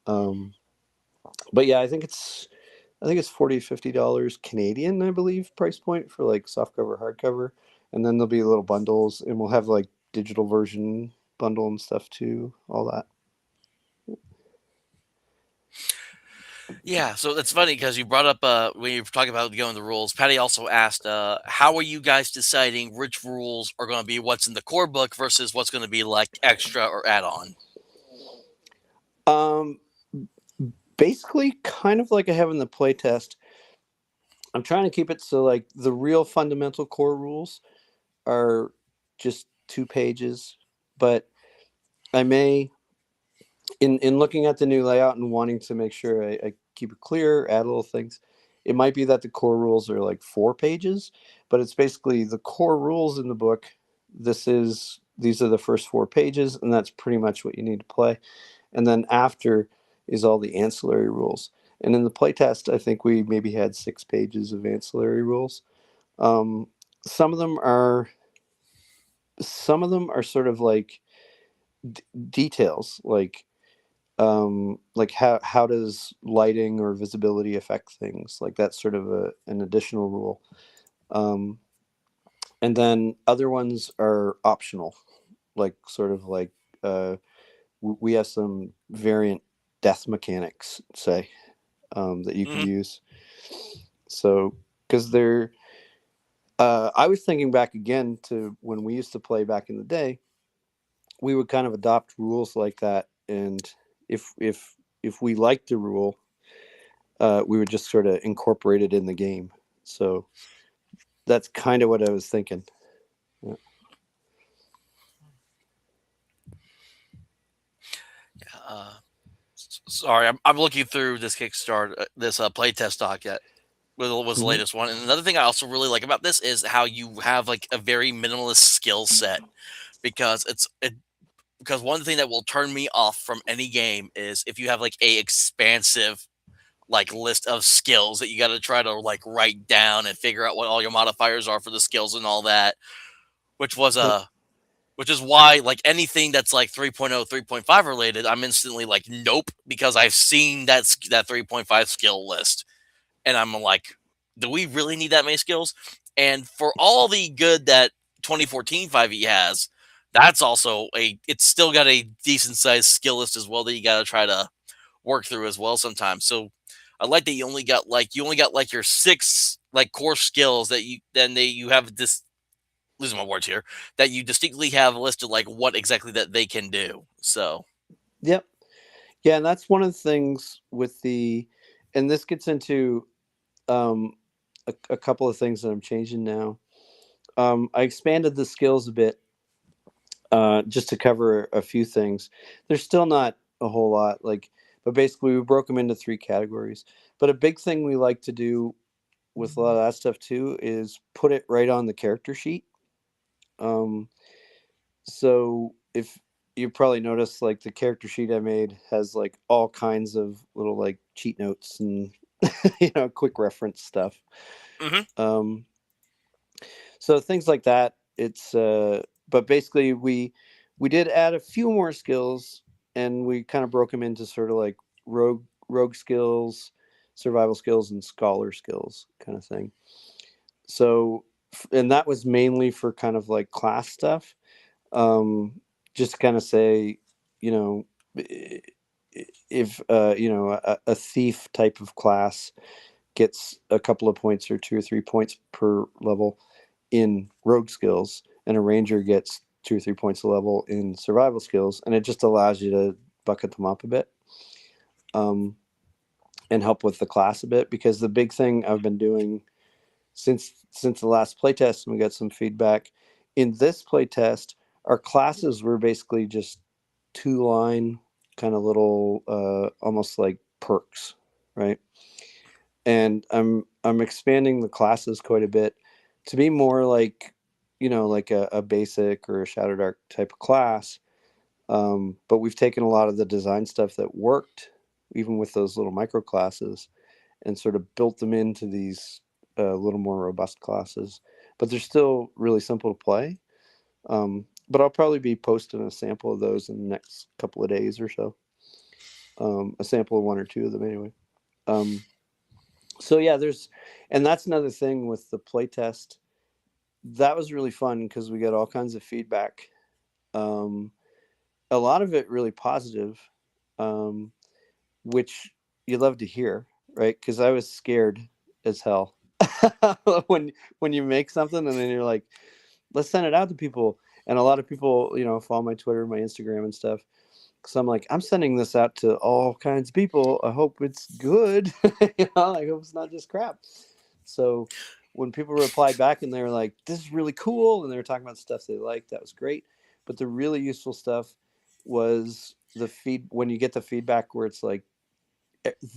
Um, but yeah, I think it's $40 to $50 Canadian, I believe, price point for like softcover, hardcover, and then there'll be little bundles, and we'll have like digital version bundle and stuff too, all that. Yeah, so that's funny because you brought up when you were talking about going the rules. Patty also asked, "How are you guys deciding which rules are going to be what's in the core book versus what's going to be like extra or add-on?" Um, Basically, kind of like I have in the playtest. I'm trying to keep it so like the real fundamental core rules are just 2 pages, but I may in looking at the new layout and wanting to make sure I keep it clear, add little things. It might be that the core rules are like 4 pages, but it's basically the core rules in the book. These are the first 4 pages, and that's pretty much what you need to play. And then after is all the ancillary rules. And in the playtest, I think we maybe had 6 pages of ancillary rules. Um, some of them are sort of like details, like how does lighting or visibility affect things, like that's sort of an additional rule. um, and then other ones are optional, like sort of like uh, we have some variant death mechanics, say, that you can Hmm. use. So because they're I was thinking back again to when we used to play back in the day, we would kind of adopt rules like that, and if we liked the rule, we would just sort of incorporate it in the game. So that's kind of what I was thinking. Yeah. Uh, Sorry, I'm looking through this Kickstarter, this playtest doc that was the Mm-hmm. latest one. And another thing I also really like about this is how you have like a very minimalist skill set because because one thing that will turn me off from any game is if you have like a expansive like list of skills that you got to try to like write down and figure out what all your modifiers are for the skills and all that, which was Yep. which is why like anything that's like 3.0 3.5 related, I'm instantly like nope, because I've seen that 3.5 skill list and I'm like, do we really need that many skills? And for all the good that 2014 5e has, that's also it's still got a decent sized skill list as well that you got to try to work through as well sometimes. So I like that you only got like your 6 like core skills that you have this, losing my words here, that you distinctly have listed like what exactly that they can do. So Yep. Yeah, and that's one of the things with and this gets into um, a couple of things that I'm changing now. I expanded the skills a bit, just to cover a few things. There's still not a whole lot, like, but basically we broke them into 3 categories. But a big thing we like to do with a lot of that stuff too is put it right on the character sheet. Um, so if you probably noticed, like the character sheet I made has like all kinds of little like cheat notes and quick reference stuff. mhm. Um, so things like that. It's but basically we did add a few more skills, and we kind of broke them into sort of like rogue skills, survival skills, and scholar skills kind of thing. So and that was mainly for kind of like class stuff. Just to kind of say, you know, if a thief type of class gets a couple of points or 2 or 3 points per level in rogue skills, and a ranger gets 2 or 3 points a level in survival skills, and it just allows you to bucket them up a bit, um, and help with the class a bit. Because the big thing I've been doing since the last playtest, and we got some feedback in this playtest, our classes were basically just 2 line kind of little, almost like perks, right? And I'm expanding the classes quite a bit to be more like, like a basic or a Shadow Dark type of class. But we've taken a lot of the design stuff that worked, even with those little micro classes, and sort of built them into these little more robust classes. But they're still really simple to play. But I'll probably be posting a sample of those in the next couple of days or so. A sample of 1 or 2 of them, anyway. Um, so yeah, and that's another thing with the playtest. That was really fun because we got all kinds of feedback. Um, a lot of it really positive, um, which you love to hear, right? Because I was scared as hell when you make something and then you're like, let's send it out to people. And a lot of people, follow my Twitter, my Instagram, and stuff. So I'm like, I'm sending this out to all kinds of people. I hope it's good. I hope it's not just crap. So when people replied back and they were like, this is really cool, and they were talking about stuff they liked, that was great. But the really useful stuff was when you get the feedback where it's like,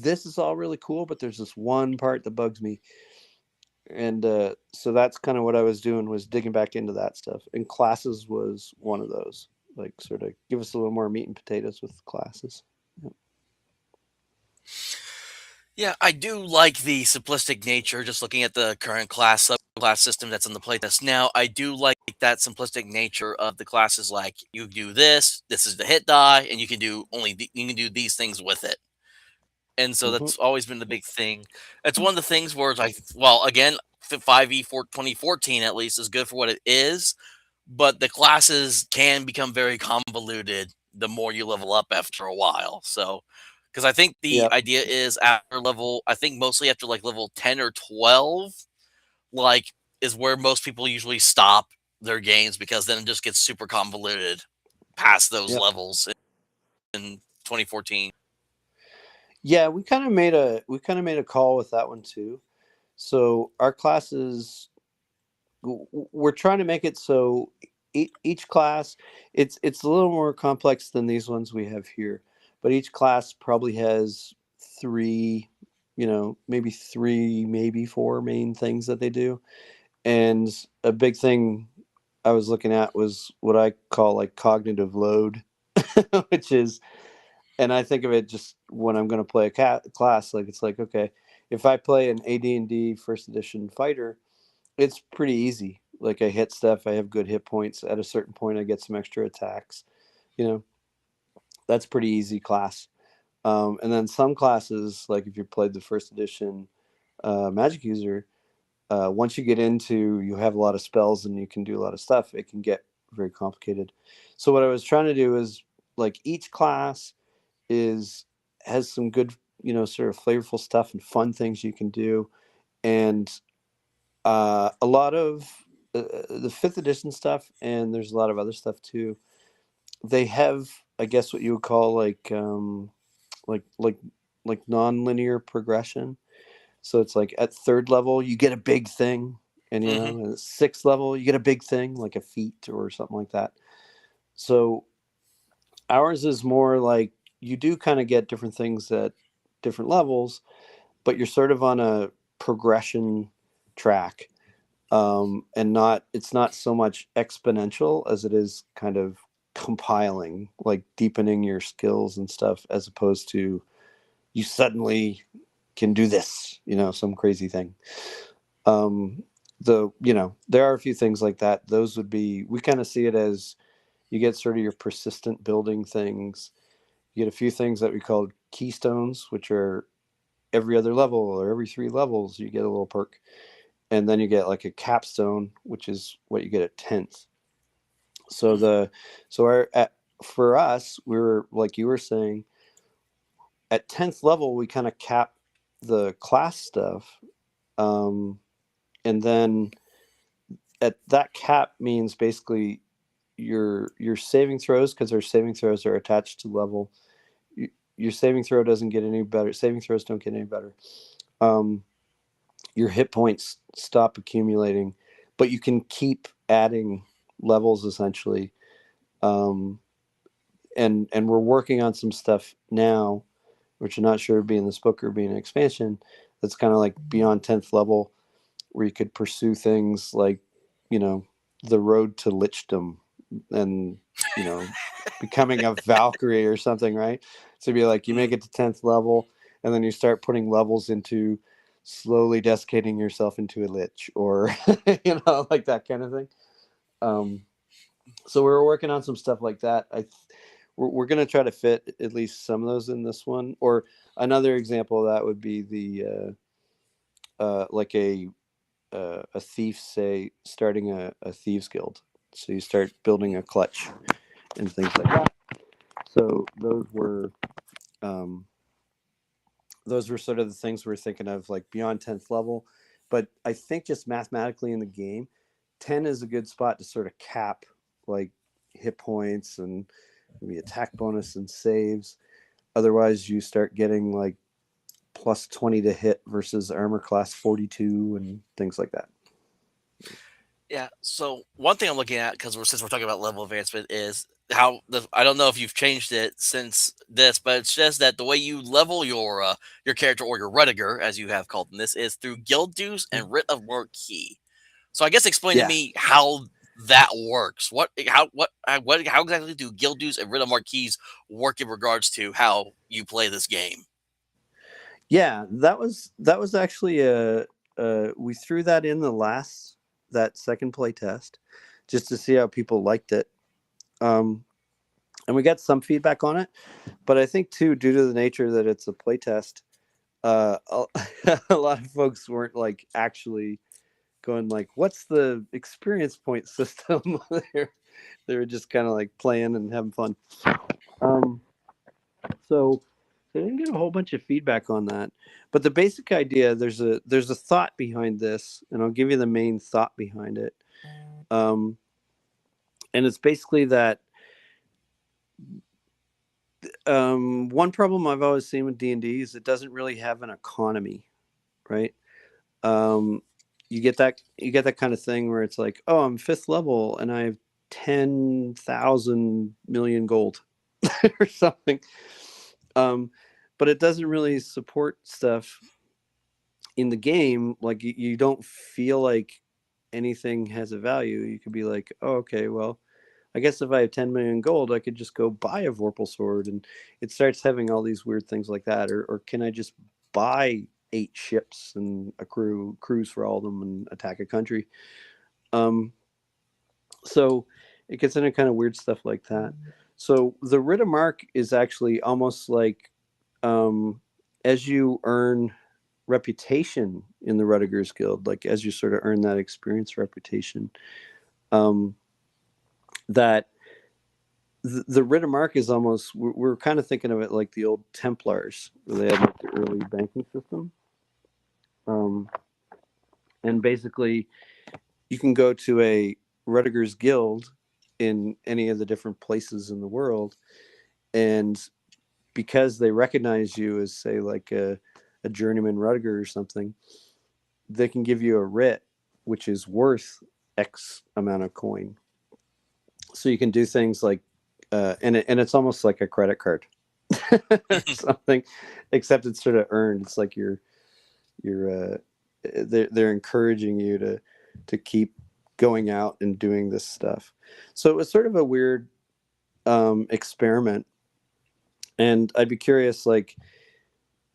this is all really cool, but there's this one part that bugs me. And so that's kind of what I was doing, was digging back into that stuff. And classes was one of those, like, sort of give us a little more meat and potatoes with classes. Yep. Yeah, I do like the simplistic nature. Just looking at the current subclass system that's in the playtest now, I do like that simplistic nature of the classes. Like, you do this, this is the hit die, and you can do you can do these things with it. And so Mm-hmm. that's always been the big thing. It's one of the things where it's like, well, again, 5e 2014 at least is good for what it is, but the classes can become very convoluted the more you level up after a while. So, because I think the Yep. idea is after level, I think mostly after like level 10 or 12, like, is where most people usually stop their games, because then it just gets super convoluted past those Yep. levels in 2014. Yeah, we kind of made a call with that one too. So our classes, we're trying to make it so each class, it's a little more complex than these ones we have here, but each class probably has three, maybe three, maybe four main things that they do. And a big thing I was looking at was what I call like cognitive load, which is, and I think of it just when I'm going to play a class, like, it's like, okay, if I play an AD&D first edition fighter, it's pretty easy. Like, I hit stuff, I have good hit points. At a certain point, I get some extra attacks. You know, that's pretty easy class. And then some classes, like if you played the first edition Magic user, once you get into, you have a lot of spells and you can do a lot of stuff, it can get very complicated. So what I was trying to do is, like, each class has some good, sort of flavorful stuff and fun things you can do. And a lot of the fifth edition stuff, and there's a lot of other stuff too. They have, I guess, what you would call like like like non-linear progression. So it's like at third level you get a big thing, and Hmm. at sixth level you get a big thing like a feat or something like that. So ours is more like, you do kind of get different things at different levels, but you're sort of on a progression track, and it's not so much exponential as it is kind of compiling, like deepening your skills and stuff, as opposed to you suddenly can do this, some crazy thing. um, there are a few things like that. Those would be, we kind of see it as you get sort of your persistent building things. You get a few things that we call keystones, which are every other level or every 3 levels, you get a little perk. And then you get like a capstone, which is what you get at 10th. So for us, we were, like you were saying, at 10th level, we kind of cap the class stuff. And then at that cap means basically your saving throws, because our saving throws are attached to level. Your saving throw doesn't get any better. Saving throws don't get any better. Um, your hit points stop accumulating, but you can keep adding levels essentially. Um, and we're working on some stuff now, which I'm not sure would be in this book or be an expansion. That's kind of like beyond 10th level, where you could pursue things like, the road to lichdom, and becoming a Valkyrie or something, right? So it'd be like you make it to 10th level, and then you start putting levels into slowly desiccating yourself into a lich, or like that kind of thing. Um, so we're working on some stuff like that. We're going to try to fit at least some of those in this one. Or another example of that would be the like a thief, say, starting a thieves guild. So you start building a clutch and things like that. So um, those were sort of the things we're thinking of, like beyond 10th level. But I think just mathematically in the game, 10 is a good spot to sort of cap like hit points and maybe attack bonus and saves. Otherwise, you start getting like plus 20 to hit versus armor class 42 and things like that. Yeah. So one thing I'm looking at, because since we're talking about level advancement, is how I don't know if you've changed it since this, but it says that the way you level your character, or your Ruttiger, as you have called in this, is through guild dues and writ of marquee. So I guess explain to Yeah. me how that works. How exactly do guild dues and writ of marquees work in regards to how you play this game? Yeah, that was actually we threw that in that second play test just to see how people liked it. And we got some feedback on it, but I think too, due to the nature that it's a play test, a, a lot of folks weren't like actually going like, "What's the experience point system?" they were just kind of like playing and having fun. Um, so I didn't get a whole bunch of feedback on that, but the basic idea, there's a thought behind this, and I'll give you the main thought behind it. Um, and it's basically that one problem I've always seen with D&D is it doesn't really have an economy, right? Um, you get that kind of thing where it's like, oh, I'm 5th level and I have 10,000 million gold or something. Um, but it doesn't really support stuff in the game. Like you don't feel like anything has a value. You could be like, oh, okay, well, I guess if I have 10 million gold, I could just go buy a Vorpal sword, and it starts having all these weird things like that. Or can I just buy 8 ships and a cruise for all of them and attack a country? Um, so it gets into kind of weird stuff like that. So the Writ Mark is actually almost like, um, as you earn reputation in the Ruttigers Guild, like as you sort of earn that experience reputation, um, that the Writ Mark is almost, we're kind of thinking of it like the old Templars, where they had like the early banking system. Um, and basically, you can go to a Ruttigers Guild in any of the different places in the world, and because they recognize you as, say, like a journeyman Ruttiger or something, they can give you a writ which is worth X amount of coin. So you can do things like, and it's almost like a credit card or something, except it's sort of earned. It's like they're encouraging you to keep going out and doing this stuff. So it was sort of a weird experiment, and I'd be curious, like,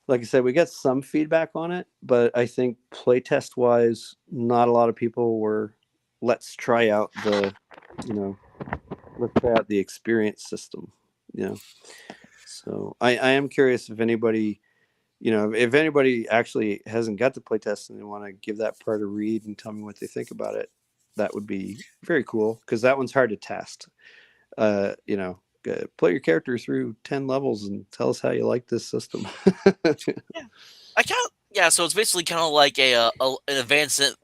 like I said, we got some feedback on it, but I think playtest wise, not a lot of people were, let's try out the, you know, let's try out the experience system, you know. So I am curious if anybody, you know, if anybody actually hasn't got the playtest and they want to give that part a read and tell me what they think about it, that would be very cool because that one's hard to test. You know, play your character through 10 levels and tell us how you like this system. Yeah. I kind of yeah. So it's basically kind of like an advancement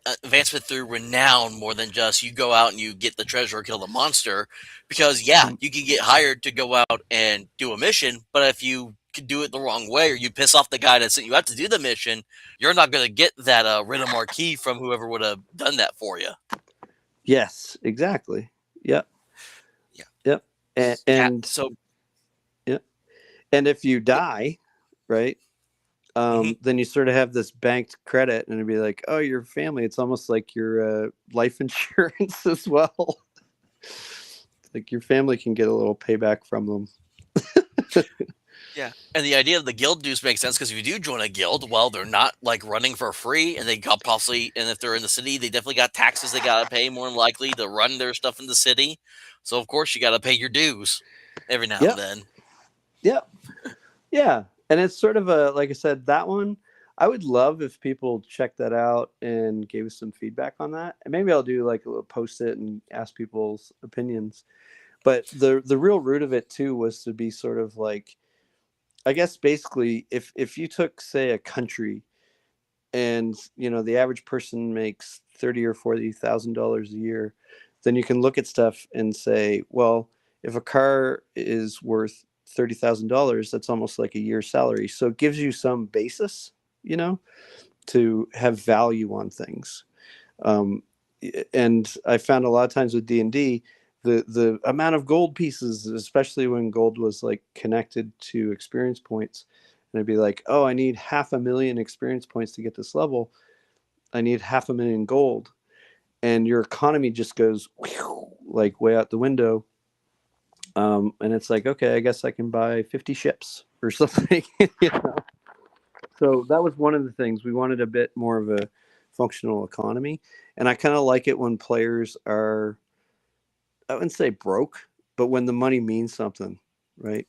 through renown more than just you go out and you get the treasure or kill the monster. Because yeah, you can get hired to go out and do a mission, but if you could do it the wrong way or you piss off the guy that sent you out to do the mission, you're not going to get that written marquee from whoever would have done that for you. Yes, exactly. Yep. Yeah. Yep. And, Yeah. and So. yeah. And if you die, right, Mhm. then you sort of have this banked credit, and it'd be like, oh, your family. It's almost like your life insurance as well. Like your family can get a little payback from them. Yeah, and the idea of the guild dues makes sense because if you do join a guild, well, they're not like running for free, and they got possibly, and if they're in the city, they definitely got taxes they gotta pay more than likely to run their stuff in the city. So of course you gotta pay your dues every now and Yep. then. Yep. Yeah. And it's sort of a, like I said, that one, I would love if people checked that out and gave us some feedback on that. And maybe I'll do like a little post it and ask people's opinions. But the real root of it too was to be sort of like, I guess basically if you took, say, a country and you know the average person makes 30 or $40,000 a year, then you can look at stuff and say, well, if a car is worth $30,000, that's almost like a year's salary. So it gives you some basis, you know, to have value on things. Um, and I found a lot of times with D&D, the amount of gold pieces, especially when gold was like connected to experience points, and I'd be like, oh, I need 500,000 experience points to get this level. I need 500,000 gold, and your economy just goes whew, like way out the window. And it's like, okay, I guess I can buy 50 ships or something. You know? So that was one of the things we wanted, a bit more of a functional economy. And I kind of like it when players are, I wouldn't say broke, but when the money means something, right?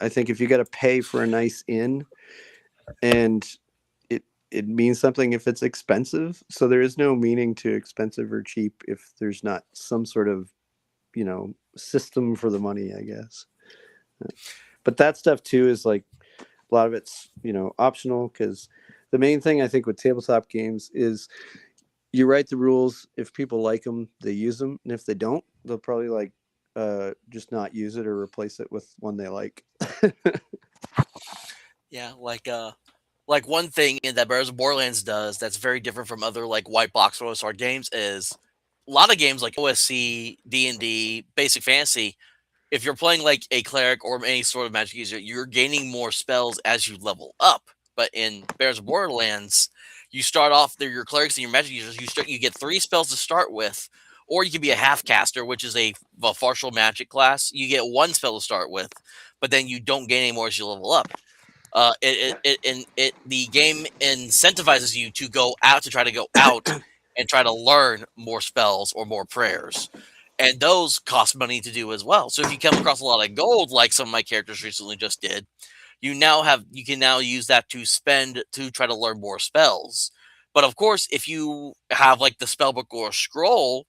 I think if you got to pay for a nice inn and it means something if it's expensive. So there is no meaning to expensive or cheap if there's not some sort of, you know, system for the money, I guess. But that stuff too is like a lot of it's, you know, optional because the main thing I think with tabletop games is you write the rules. If people like them, they use them, and if they don't, they'll probably like just not use it or replace it with one they like. Yeah, like one thing in that Bears of Borderlands does that's very different from other like white box or OSR games is a lot of games like OSC, D&D, Basic Fantasy. If you're playing like a cleric or any sort of magic user, you're gaining more spells as you level up. But in Bears of Borderlands, you start off there, your clerics and your magic users. You get 3 spells to start with, or you can be a half caster, which is a partial magic class. You get 1 spell to start with, but then you don't gain any more as you level up. The game incentivizes you to go out to try to go out and try to learn more spells or more prayers, and those cost money to do as well. So if you come across a lot of gold, like some of my characters recently just did, you can now use that to spend to try to learn more spells. But of course, if you have like the spell book or a scroll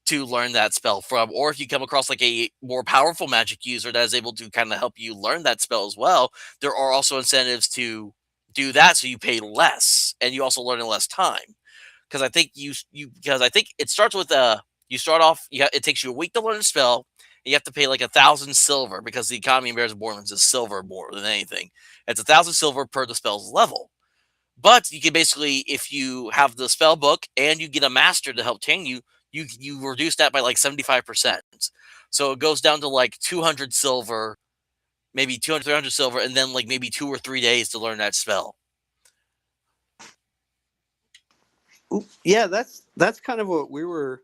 to learn that spell from, or if you come across like a more powerful magic user that is able to kind of help you learn that spell as well, there are also incentives to do that, so you pay less and you also learn in less time. Because I think because I think it starts with you start off it takes you a week to learn a spell. And you have to pay like 1,000 silver because the economy in Bears and Borderlands is silver more than anything. It's 1,000 silver per the spell's level. But you can basically, if you have the spell book and you get a master to help train you, you reduce that by like 75%. So it goes down to like 200 silver, maybe 200, 300 silver, and then like maybe 2 or 3 days to learn that spell. Yeah, that's kind of what we were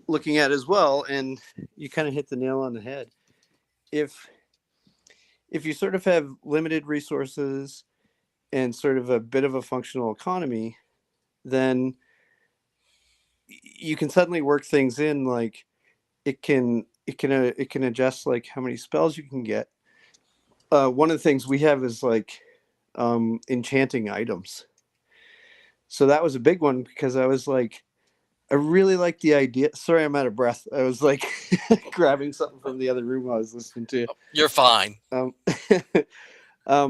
looking at as well, and you kind of hit the nail on the head. If you sort of have limited resources and sort of a bit of a functional economy, then you can suddenly work things in, like it can adjust like how many spells you can get. One of the things we have is like enchanting items. So that was a big one because I was like, I really like the idea. Sorry, I'm out of breath. I was like grabbing something from the other room I was listening to. You're fine. Um,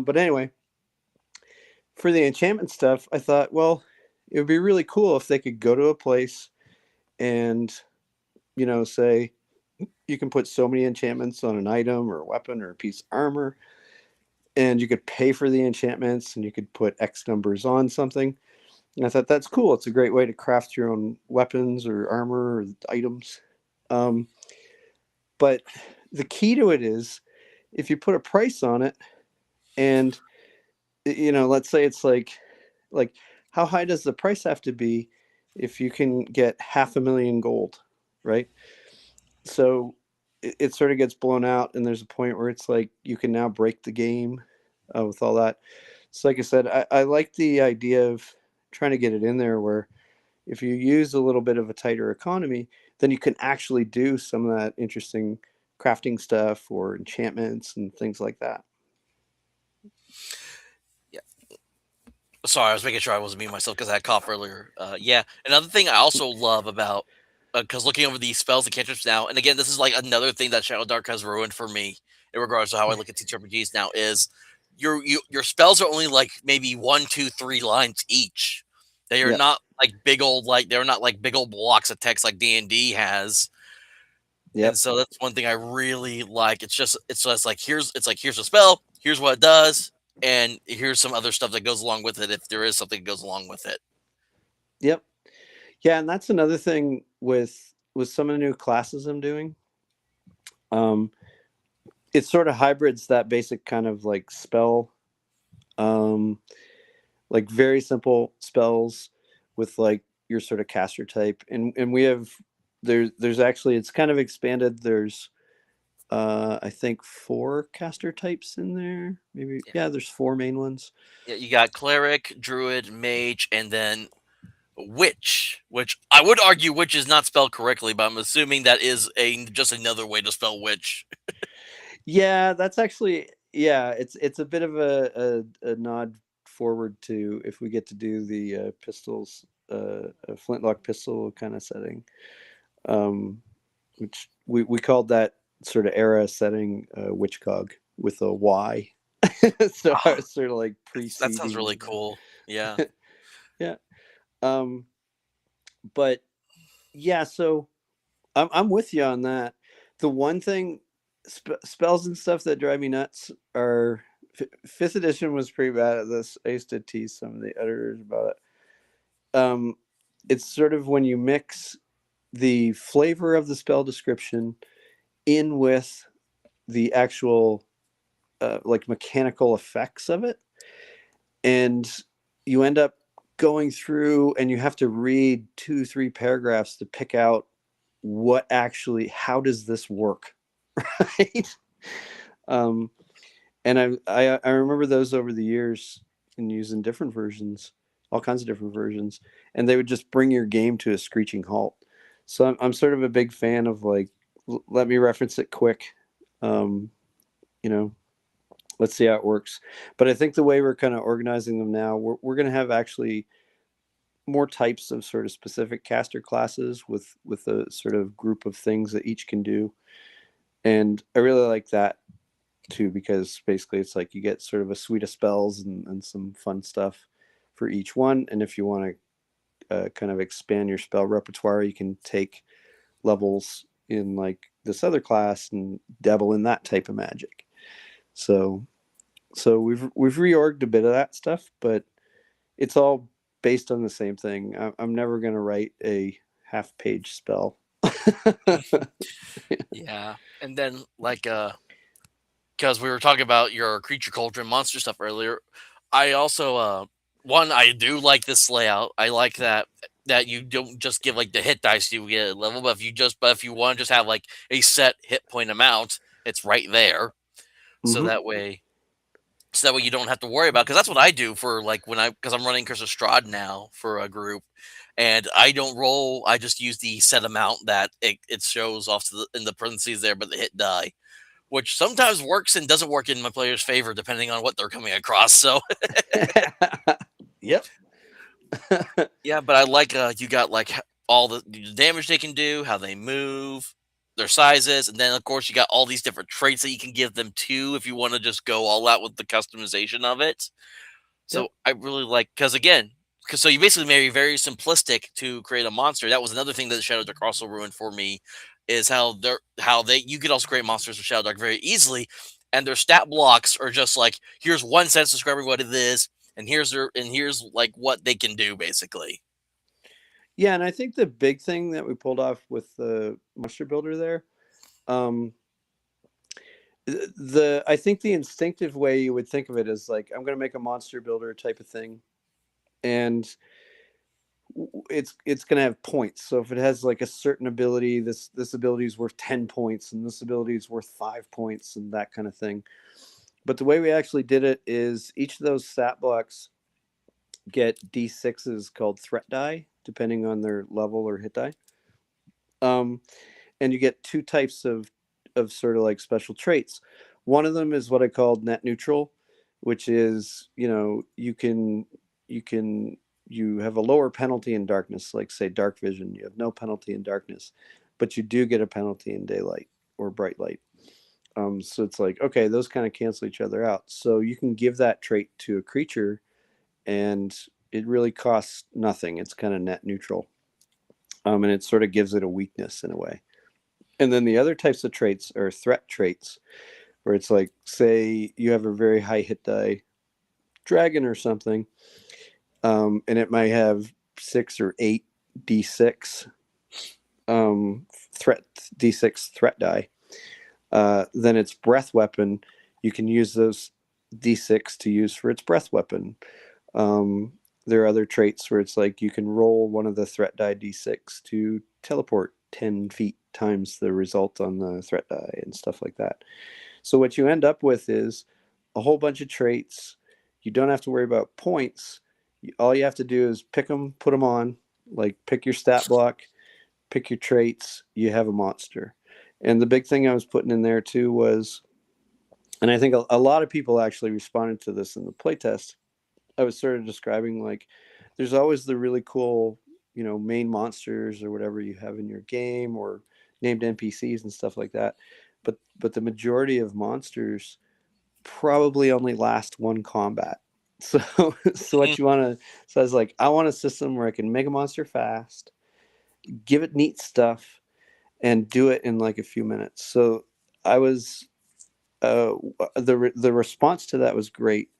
but anyway, for the enchantment stuff, I thought, well, it would be really cool if they could go to a place and, say you can put so many enchantments on an item or a weapon or a piece of armor, and you could pay for the enchantments and you could put X numbers on something. And I thought that's cool. It's a great way to craft your own weapons or armor or items. Um, but the key to it is if you put a price on it, and let's say it's like how high does the price have to be if you can get 500,000 gold, right? So it sort of gets blown out, and there's a point where it's like you can now break the game with all that. So like I said, I like the idea of trying to get it in there where if you use a little bit of a tighter economy, then you can actually do some of that interesting crafting stuff or enchantments and things like that. Yeah. Sorry, I was making sure I wasn't muting myself because I had cough earlier. Yeah. Another thing I also love about because looking over these spells and cantrips now, and again, this is like another thing that Shadow Dark has ruined for me in regards to how I look at TTRPGs now is your spells are only like maybe 1, 2, 3 lines each. They are Yep. not like they're not like big old blocks of text like D&D has. And Yep. so that's one thing I really like. It's just like here's a spell, here's what it does, and here's some other stuff that goes along with it if there is something that goes along with it. Yep. Yeah, and that's another thing with some of the new classes I'm doing. Um, it sort of hybrids that basic kind of like spell, um, like very simple spells with like your sort of caster type, and we have there's actually it's kind of expanded. There's I think 4 caster types in there. Maybe Yeah. yeah, there's 4 main ones. Yeah, you got cleric, druid, mage, and then witch, which I would argue witch is not spelled correctly, but I'm assuming that is a just another way to spell witch. Yeah, that's actually yeah. It's a bit of a nod forward to if we get to do the pistols, a flintlock pistol kind of setting, um, which we called that sort of era setting Witchcog with a Y. So I Oh, was sort of like that sounds preceding really cool. Yeah. that. Yeah. Um, but yeah, so I'm with you on that. The one thing, spells and stuff that drive me nuts are fifth edition was pretty bad at this. I used to tease some of the editors about it. It's sort of when you mix the flavor of the spell description in with the actual like mechanical effects of it, and you end up going through and you have to read 2 3 paragraphs to pick out what actually how does this work, right? um and I remember those over the years and using different versions, all kinds of different versions, and they would just bring your game to a screeching halt. So I'm sort of a big fan of like let me reference it quick, um you know let's see how it works. But I think the way we're kind of organizing them now, we're going to have actually more types of sort of specific caster classes with a sort of group of things that each can do. And I really like that too, because basically it's like you get sort of a suite of spells and some fun stuff for each one. And if you want to kind of expand your spell repertoire, you can take levels in like this other class and dabble in that type of magic. So we've reorged a bit of that stuff, but it's all based on the same thing. I'm never going to write a half-page spell. Yeah. And then like because we were talking about your creature culture and monster stuff earlier, I also one I do like this layout. I like that you don't just give like the hit dice you get at level, but if you want to just have like a set hit point amount, it's right there. So Hmm. that way So that way you don't have to worry about, because that's what I do for like when because I'm running Curse of Strahd now for a group, and I don't roll. I just use the set amount that it shows off to in the parentheses there, but the hit die, which sometimes works and doesn't work in my player's favor depending on what they're coming across. So Yep. yeah, but I like you got like all the damage they can do, how they move, their sizes, and then of course you got all these different traits that you can give them too if you want to just go all out with the customization of it. Yep. So I really like, because again, because so you basically made it very simplistic to create a monster. That was another thing that Shadow Dark also ruined for me, is how they you could also create monsters with Shadow Dark very easily, and their stat blocks are just like, here's one sentence describing what it is, and here's like what they can do basically. Yeah, and I think the big thing that we pulled off with the monster builder there, um, I think the instinctive way you would think of it is like, I'm going to make a monster builder type of thing, and it's going to have points. So if it has like a certain ability, this ability is worth 10 points, and this ability is worth 5 points, and that kind of thing. But the way we actually did it is each of those stat blocks get d6s called threat die, depending on their level or hit die. And you get two types of sort of like special traits. One of them is what I called net neutral, which is, you have a lower penalty in darkness, like say dark vision. You have no penalty in darkness, but you do get a penalty in daylight or bright light. So it's like, okay, those kind of cancel each other out. So you can give that trait to a creature, and it really costs nothing. It's kind of net neutral, and it sort of gives it a weakness in a way. And then the other types of traits are threat traits, where it's like, say you have a very high hit die dragon or something, and it might have 6 or 8 d6 threat d6 threat die. Then its breath weapon, you can use those d6 to use for its breath weapon. There are other traits where it's like you can roll one of the threat die d6 to teleport 10 feet times the result on the threat die and stuff like that. So what you end up with is a whole bunch of traits. You don't have to worry about points. All you have to do is pick them, put them on, like pick your stat block, pick your traits, you have a monster. And the big thing I was putting in there too was, and I think a lot of people actually responded to this in the playtest, I was sort of describing like, there's always the really cool, main monsters or whatever you have in your game, or named NPCs and stuff like that. But the majority of monsters probably only last one combat. So so what you want to so I was like, I want a system where I can make a monster fast, give it neat stuff, and do it in like a few minutes. So I was the response to that was great,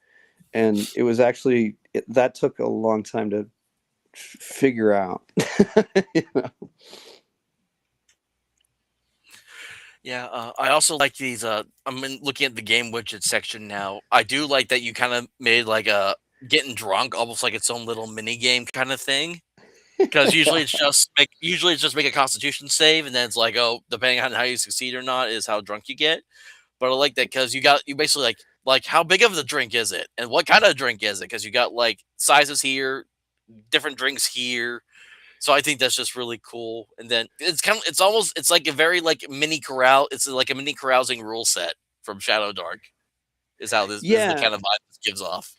and it was actually that took a long time to figure out. You know? Yeah, I also like these. Looking at the game widget section now. I do like that you kind of made like a getting drunk, almost like its own little mini game kind of thing. Because usually it's just make a Constitution save, and then it's like, oh, depending on how you succeed or not is how drunk you get. But I like that because you basically like how big of the drink is it, and what kind of drink is it? Because you got like sizes here, different drinks here. So I think that's just really cool. And then it's like a very like mini corral. It's like a mini carousing rule set from Shadow Dark. Is how this is the Yeah, kind of vibe this gives off.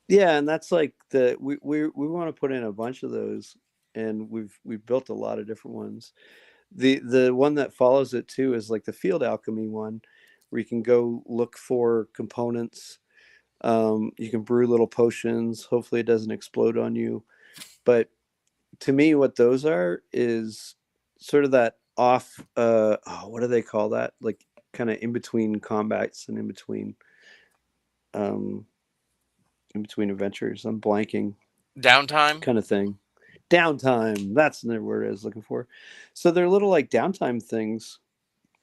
yeah, and that's like we want to put in a bunch of those, and we've built a lot of different ones. The one that follows it too is like the field alchemy one, where you can go look for components. You can brew little potions. Hopefully, it doesn't explode on you. But to me, what those are is sort of that off. What do they call that? Like kind of in between combats and um, in between adventures. I'm blanking, Downtime. kind of thing. Downtime. That's the word I was looking for. So they're little like downtime things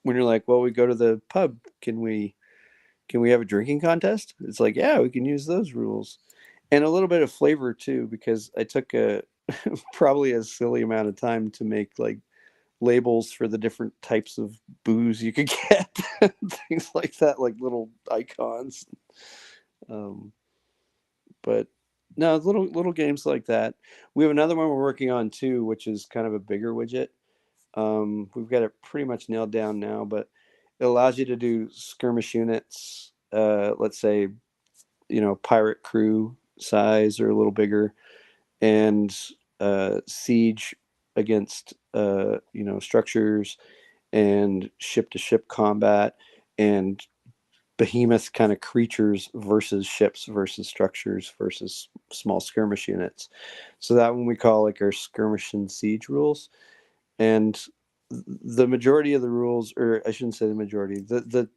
when you're like, well, we go to the pub. Can we have a drinking contest? It's like, yeah, we can use those rules. And a little bit of flavor too, because I took a probably a silly amount of time to make like labels for the different types of booze you could get, things like that, like little icons. Um, but no, little games like that. We have another one we're working on too, which is kind of a bigger widget. We've got it pretty much nailed down now, but it allows you to do skirmish units. Let's say, pirate crew size or a little bigger, and siege against structures, and ship to ship combat, and behemoth kind of creatures versus ships versus structures versus small skirmish units. So that one we call like our skirmish and siege rules. And the majority of the rules, or I shouldn't say the majority, the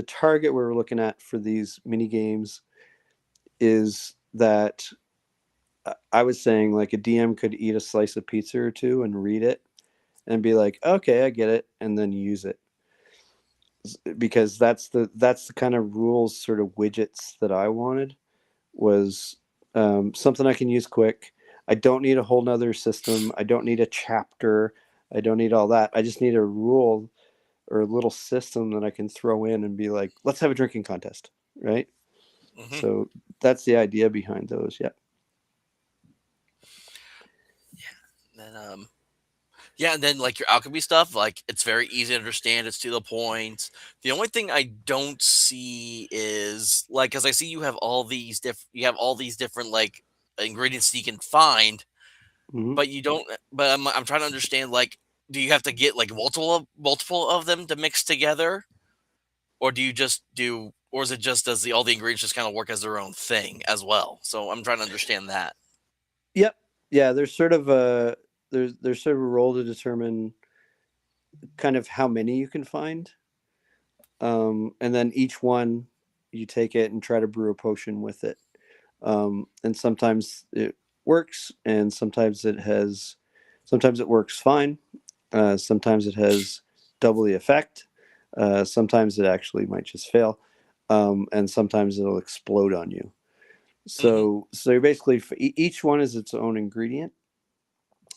target we're looking at for these mini games is that I was saying like a DM could eat a slice of pizza or two and read it and be like, okay, I get it, and then use it, because that's the kind of rules sort of widgets that I wanted, was something I can use quick. I don't need a whole nother system. I don't need a chapter. I don't need all that. I just need a rule or a little system that I can throw in and be like, let's have a drinking contest, right? Hmm. So that's the idea behind those. Yeah. And yeah, and then like your alchemy stuff, like it's very easy to understand. It's to the point. The only thing I don't see is like, because I see you have all these different like ingredients you can find, Hmm. but you don't. But I'm trying to understand like, do you have to get like multiple of them to mix together, or do you just do, or is it just does the all the ingredients just kind of work as their own thing as well? So I'm trying to understand that. Yep. Yeah. There's sort of a role to determine kind of how many you can find, and then each one you take it and try to brew a potion with it. And sometimes it works, and sometimes it works fine. Sometimes it has double the effect. Sometimes it actually might just fail, and sometimes it'll explode on you. Hmm. So you're basically, each one is its own ingredient,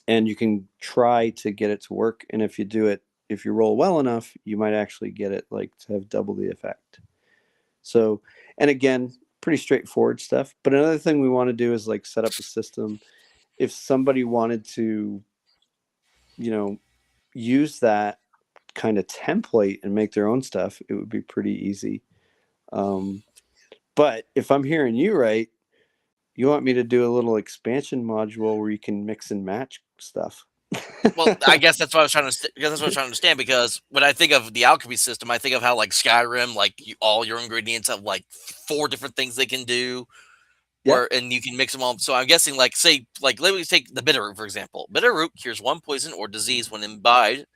and you can try to get it to work. And if you roll well enough, you might actually get it like to have double the effect. So, and again, pretty straightforward stuff. But another thing we want to do is like set up a system. If somebody wanted to, you know, use that kind of template and make their own stuff, it would be pretty easy. Um, but if I'm hearing you right, you want me to do a little expansion module where you can mix and match stuff. Well, I guess that's what I was trying to. Because that's what I was trying to understand. Because when I think of the alchemy system, I think of how like Skyrim, like all your ingredients have like four different things they can do, Yep. where and you can mix them all. So I'm guessing, like, say, like let me take the bitter root for example. Bitter root cures one poison or disease when imbibed,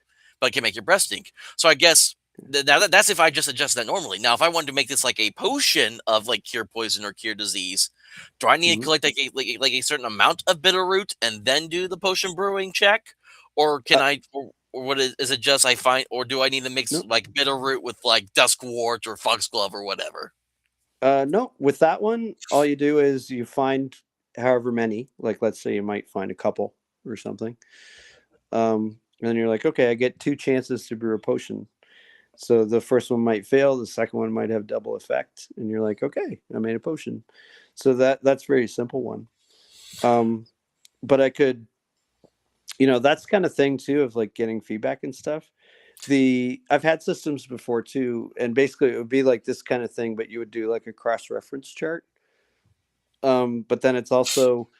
but it can make your breath stink. So I guess that's if I just adjust that normally. Now, if I wanted to make this like a potion of like cure poison or cure disease, do I need to Mhm. collect like a certain amount of bitter root and then do the potion brewing check, or can Uh, I? Or what is it? Just I find, or do I need to mix no, like bitter root with like duskwort or foxglove or whatever? no. With that one, all you do is you find however many. Like, let's say you might find a couple or something. And then you're like, okay, I get two chances to brew a potion. So the first one might fail, the second one might have double effect, and you're like, okay, I made a potion. So that's a very simple one. Um, but I could, that's kind of thing too of like getting feedback and stuff. I've had systems before too, and basically it would be like this kind of thing, but you would do like a cross reference chart. But then it's also,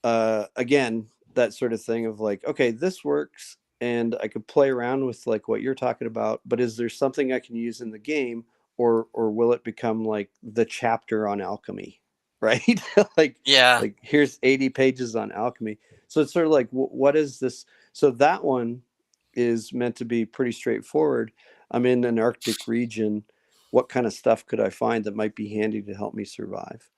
again, that sort of thing of like, okay, this works, and I could play around with like what you're talking about, but is there something I can use in the game, or will it become like the chapter on alchemy, right? like Yeah. like here's 80 pages on alchemy. So it's sort of like, what is this? So that one is meant to be pretty straightforward. I'm in an Arctic region. What kind of stuff could I find that might be handy to help me survive?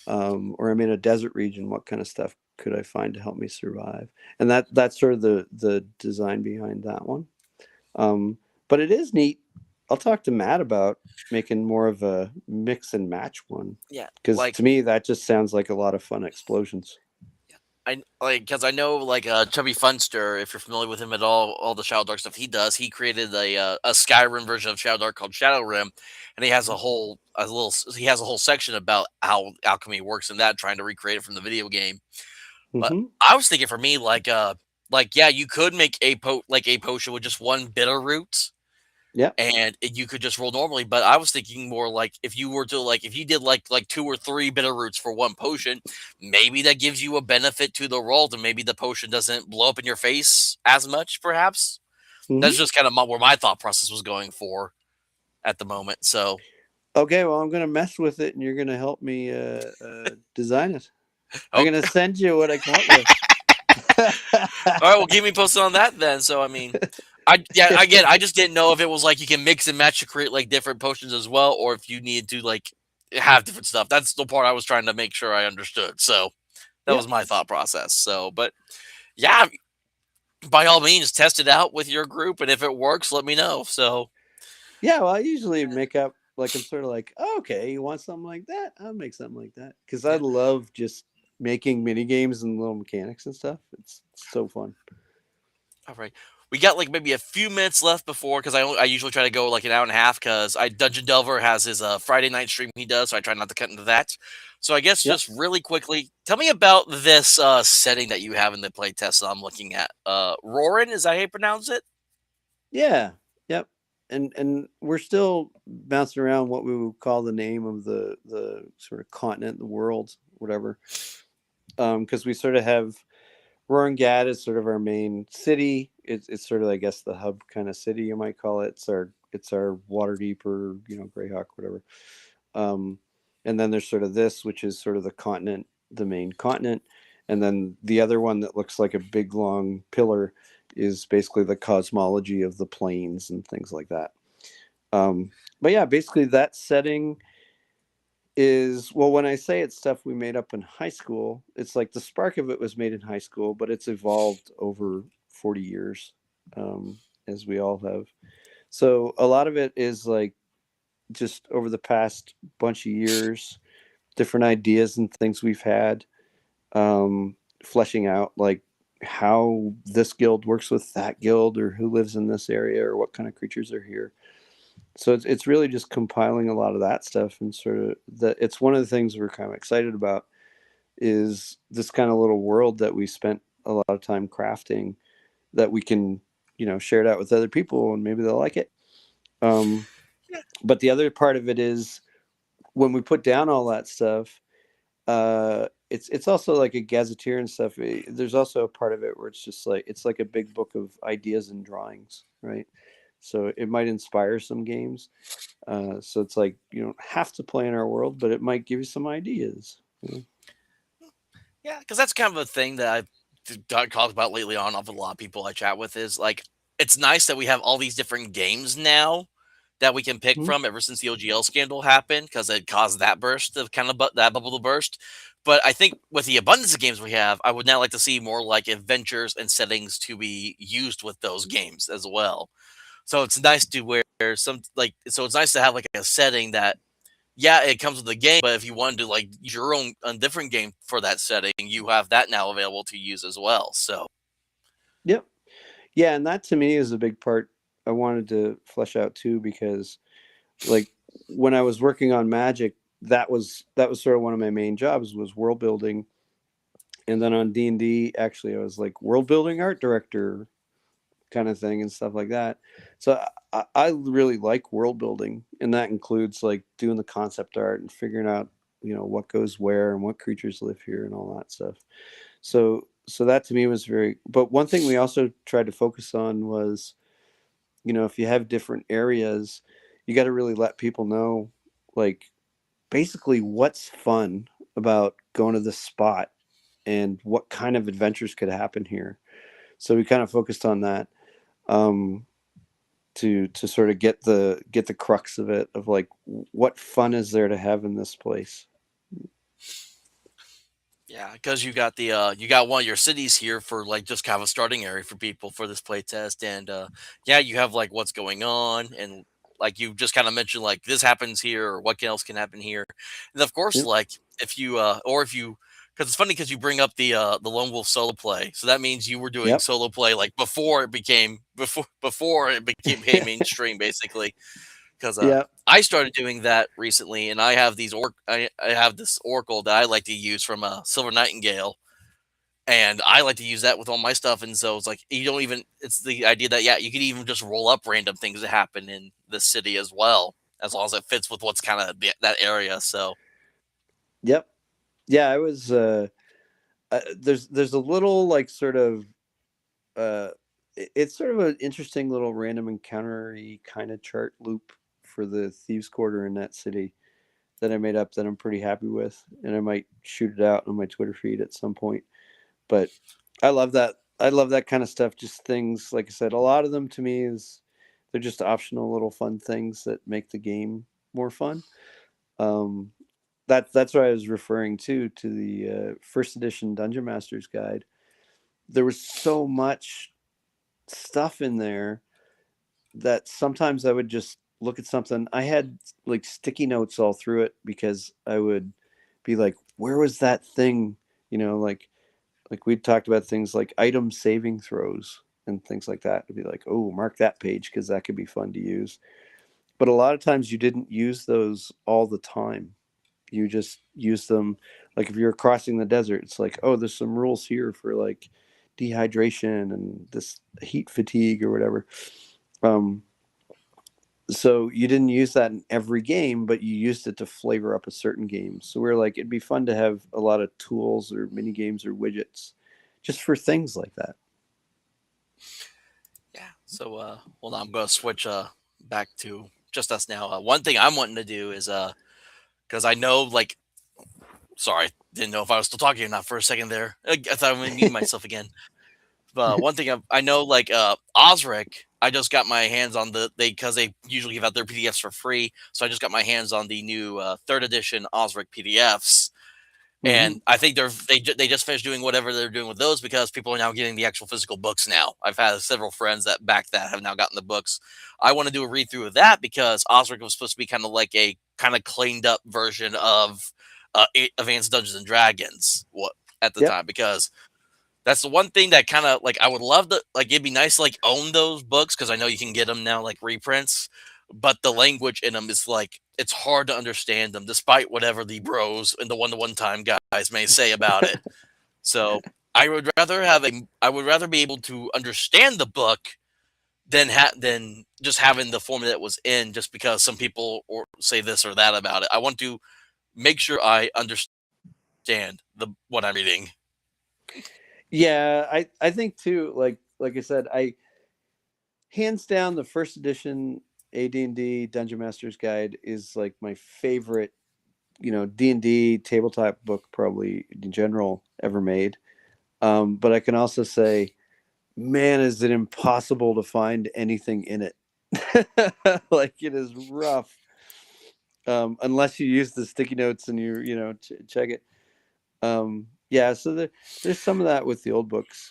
Or I'm in a desert region. What kind of stuff could I find to help me survive? And that's sort of the design behind that one. Um, but it is neat. I'll talk to Matt about making more of a mix and match one, Yeah. because Like, to me that just sounds like a lot of fun explosions. I like because I know like Chubby Funster, if you're familiar with him at all the Shadow Dark stuff he does, he created a Skyrim version of Shadow Dark called Shadow Rim, and he has he has a whole section about how alchemy works in that, trying to recreate it from the video game. But Mm-hmm. I was thinking for me like yeah, you could make a potion with just one bitter root, Yeah. and you could just roll normally. But I was thinking more like if you were to if you did like two or three bitter roots for one potion, maybe that gives you a benefit to the roll, and maybe the potion doesn't blow up in your face as much. Perhaps that's Mm-hmm. just kind of where my thought process was going for at the moment. So Okay, well, I'm gonna mess with it, and you're gonna help me design it. I'm okay, gonna send you what I come up with. all right, well, keep me posted on that then. So I mean. I just didn't know if it was like you can mix and match to create like different potions as well, or if you needed to like have different stuff. That's the part I was trying to make sure I understood. So that Yeah, was my thought process. So, but yeah, by all means, test it out with your group, and if it works, let me know. So, yeah. Well, I usually make up like I'm sort of like, oh, okay, you want something like that? I'll make something like that because I yeah, love just making mini games and little mechanics and stuff. It's so fun. all right. We got like maybe a few minutes left before because I usually try to go like an hour and a half because I Dungeon Delver has his Friday night stream he does, so I try not to cut into that. So I guess Yep. just really quickly, tell me about this setting that you have in the playtest that I'm looking at. Roarin, is that how you pronounce it? Yeah. Yep. And we're still bouncing around what we would call the name of the sort of continent, the world, whatever. Because we sort of have Roaring Gad is sort of our main city. It's sort of, I guess, the hub kind of city you might call it. It's our Waterdeep or Greyhawk, whatever. Um, and then there's sort of this, which is sort of the continent, the main continent, and then the other one that looks like a big long pillar is basically the cosmology of the planes and things like that. But yeah, basically that setting is, well, when I say it's stuff we made up in high school, it's like the spark of it was made in high school, but it's evolved over 40 years, as we all have. So a lot of it is like just over the past bunch of years, different ideas and things we've had, fleshing out like how this guild works with that guild or who lives in this area or what kind of creatures are here. So it's really just compiling a lot of that stuff and sort of that it's one of the things we're kind of excited about is this kind of little world that we spent a lot of time crafting that we can share it out with other people and maybe they'll like it. um, Yeah. but the other part of it is when we put down all that stuff, it's also like a gazetteer and stuff. There's also a part of it where it's just like it's like a big book of ideas and drawings, right? So it might inspire some games. So it's like you don't have to play in our world, but it might give you some ideas. Yeah, because that's kind of a thing that I've talked about lately on with a lot of people I chat with is like it's nice that we have all these different games now that we can pick Mhm. from ever since the OGL scandal happened because it caused that burst of kind of that bubble to burst. But I think with the abundance of games we have, I would now like to see more like adventures and settings to be used with those games as well. So it's nice to where some like so it's nice to have like a setting that yeah, it comes with the game, but if you wanted to like use your own a different game for that setting, you have that now available to use as well. So Yep. Yeah, and that to me is a big part I wanted to flesh out too because like when I was working on Magic, that was sort of one of my main jobs was world building. And then on D&D, actually I was like world building art director kind of thing and stuff like that. So I really like world building, and that includes like doing the concept art and figuring out what goes where and what creatures live here and all that stuff. So that to me was very. But one thing we also tried to focus on was if you have different areas, you got to really let people know like basically what's fun about going to this spot and what kind of adventures could happen here. So we kind of focused on that. Um, to sort of get the crux of it of like what fun is there to have in this place. yeah, because you got one of your cities here for like just kind of a starting area for people for this playtest, and yeah, you have like what's going on, and like you just kind of mentioned like this happens here or what else can happen here, and of course Yep. like if you or if you Because it's funny because you bring up the Lone Wolf solo play, so that means you were doing Yep. solo play like before it became mainstream, basically. Because Yep. I started doing that recently, and I have I have this oracle that I like to use from Silver Nightingale, and I like to use that with all my stuff. And so it's like you don't even. It's the idea that you can even just roll up random things that happen in the city as well, as long as it fits with what's kind of that area. So Yep. Yeah, I was. There's a little like sort of uh, it's sort of an interesting little random encountery kind of chart loop for the thieves quarter in that city that I made up that I'm pretty happy with, and I might shoot it out on my Twitter feed at some point. But I love that. I love that kind of stuff. Just things like I said, a lot of them to me is they're just optional little fun things that make the game more fun. Um, that's what I was referring to the first edition Dungeon Master's Guide. There was so much stuff in there that sometimes I would just look at something. I had like sticky notes all through it because I would be like, where was that thing? You know, like we talked about things like item saving throws and things like that. It'd be like, oh, mark that page because that could be fun to use. But a lot of times you didn't use those all the time. You just use them like if you're crossing the desert, it's like, oh, there's some rules here for like dehydration and this heat fatigue or whatever. Um, so you didn't use that in every game, but you used it to flavor up a certain game. So we're like, it'd be fun to have a lot of tools or mini games or widgets just for things like that. yeah. So hold on, I'm gonna switch back to just us now. One thing I'm wanting to do is because I know like sorry, didn't know if I was still talking or not for a second there. I thought I was muting myself again. One thing I know, like Osric, I just got my hands on because they usually give out their PDFs for free, so I just got my hands on the new third edition Osric PDFs, Mm-hmm. and I think they just finished doing whatever they're doing with those because people are now getting the actual physical books now. I've had several friends that back that have now gotten the books. I want to do a read through of that because Osric was supposed to be kind of like a kind of cleaned up version of Advanced Dungeons and Dragons what at the Yep. time because that's the one thing that kind of like I would love to like it'd be nice to like own those books because I know you can get them now like reprints, but the language in them is like it's hard to understand them despite whatever the bros and the one time guys may say about it. So I would rather be able to understand the book than just having the format that was in just because some people or say this or that about it. I want to make sure I understand the what I'm reading. Yeah, I think too. Like I said, I hands down the first edition AD&D Dungeon Master's Guide is like my favorite. D&D tabletop book probably in general ever made. But I can also say, man, is it impossible to find anything in it. Like it is rough. Unless you use the sticky notes and check it. Yeah, so there's some of that with the old books.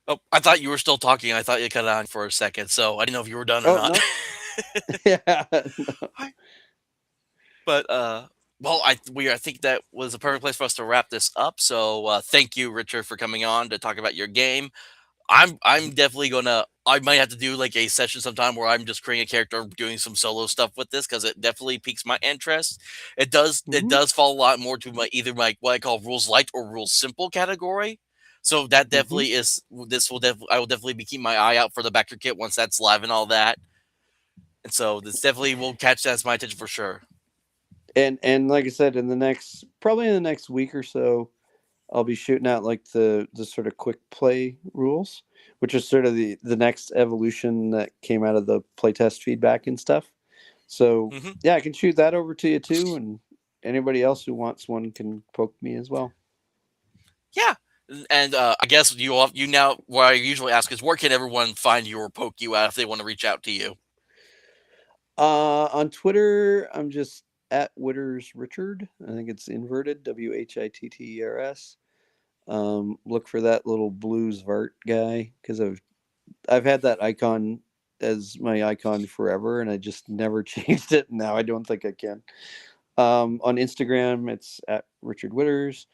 Oh, I thought you were still talking. I thought you cut on for a second, so I didn't know if you were done or Oh not. no. Yeah. No. Hi. But well, I think that was a perfect place for us to wrap this up. So thank you, Richard, for coming on to talk about your game. I'm definitely gonna. I might have to do like a session sometime where I'm just creating a character, doing some solo stuff with this because it definitely piques my interest. It Mm-hmm. does fall a lot more to my either my what I call rules light or rules simple category. So that Mm-hmm. definitely is. This will I will definitely be keeping my eye out for the backer kit once that's live and all that. And so this definitely will catch that's my attention for sure. And like I said, probably in the next week or so, I'll be shooting out like the sort of quick play rules, which is sort of the next evolution that came out of the playtest feedback and stuff. So Hmm. yeah, I can shoot that over to you too, and anybody else who wants one can poke me as well. Yeah. And I guess you now what I usually ask is where can everyone find you or poke you out if they want to reach out to you? On Twitter, I'm just at Witters Richard. I think it's inverted Witters. Look for that little blue Zvart guy because I've had that icon as my icon forever, and I just never changed it. Now I don't think I can. On Instagram, it's at Richard Witters.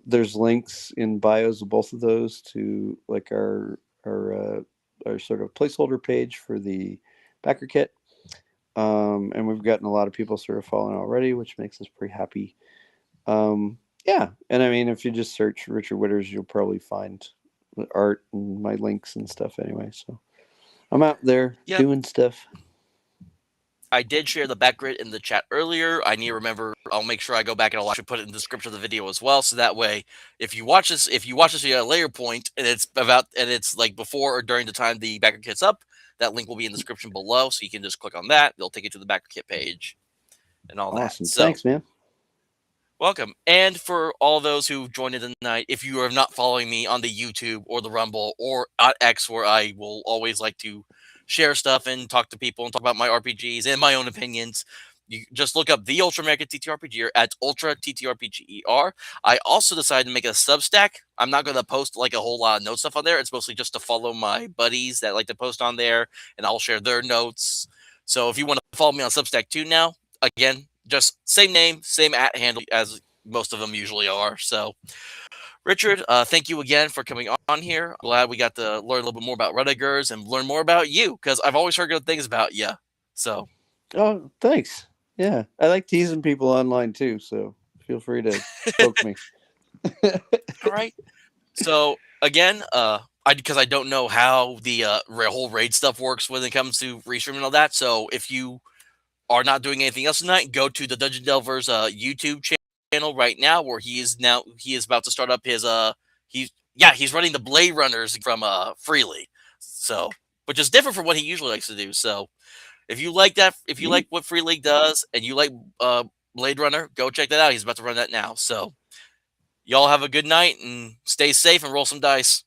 There's links in bios of both of those to like our sort of placeholder page for the backer kit. And we've gotten a lot of people sort of following already, which makes us pretty happy. Yeah, and I mean, if you just search Richard Witters, you'll probably find the art and my links and stuff anyway. So I'm out there Yep. doing stuff. I did share the back grid in the chat earlier. I need to remember. I'll make sure I go back and I'll actually put it in the description of the video as well. So that way, if you watch this at a later point and it's like before or during the time the backer kit's up, that link will be in the description below. So you can just click on that. They'll take you to the backer kit page and all that. Awesome. So Thanks, man. welcome. And for all those who joined in tonight, if you are not following me on the YouTube or the Rumble or at X, where I will always like to share stuff and talk to people and talk about my RPGs and my own opinions, you just look up the Ultra American TTRPGer at Ultra TTRPGER. I also decided to make a Substack. I'm not going to post like a whole lot of note stuff on there. It's mostly just to follow my buddies that like to post on there, and I'll share their notes. So if you want to follow me on Substack too now, again, just same name, same at handle as most of them usually are. So, Richard, thank you again for coming on here. I'm glad we got to learn a little bit more about Ruttigers and learn more about you, because I've always heard good things about you. So, Oh, thanks. Yeah, I like teasing people online too, so feel free to poke me. all right. So again, because I don't know how the whole raid stuff works when it comes to restream and all that. So if you are not doing anything else tonight, go to the Dungeon Delver's YouTube channel right now, where he is about to start up his he's running the Blade Runners from Freely, so which is different from what he usually likes to do. So if you like that, if you like what Free League does and you like Blade Runner, go check that out. He's about to run that now. So y'all have a good night and stay safe and roll some dice.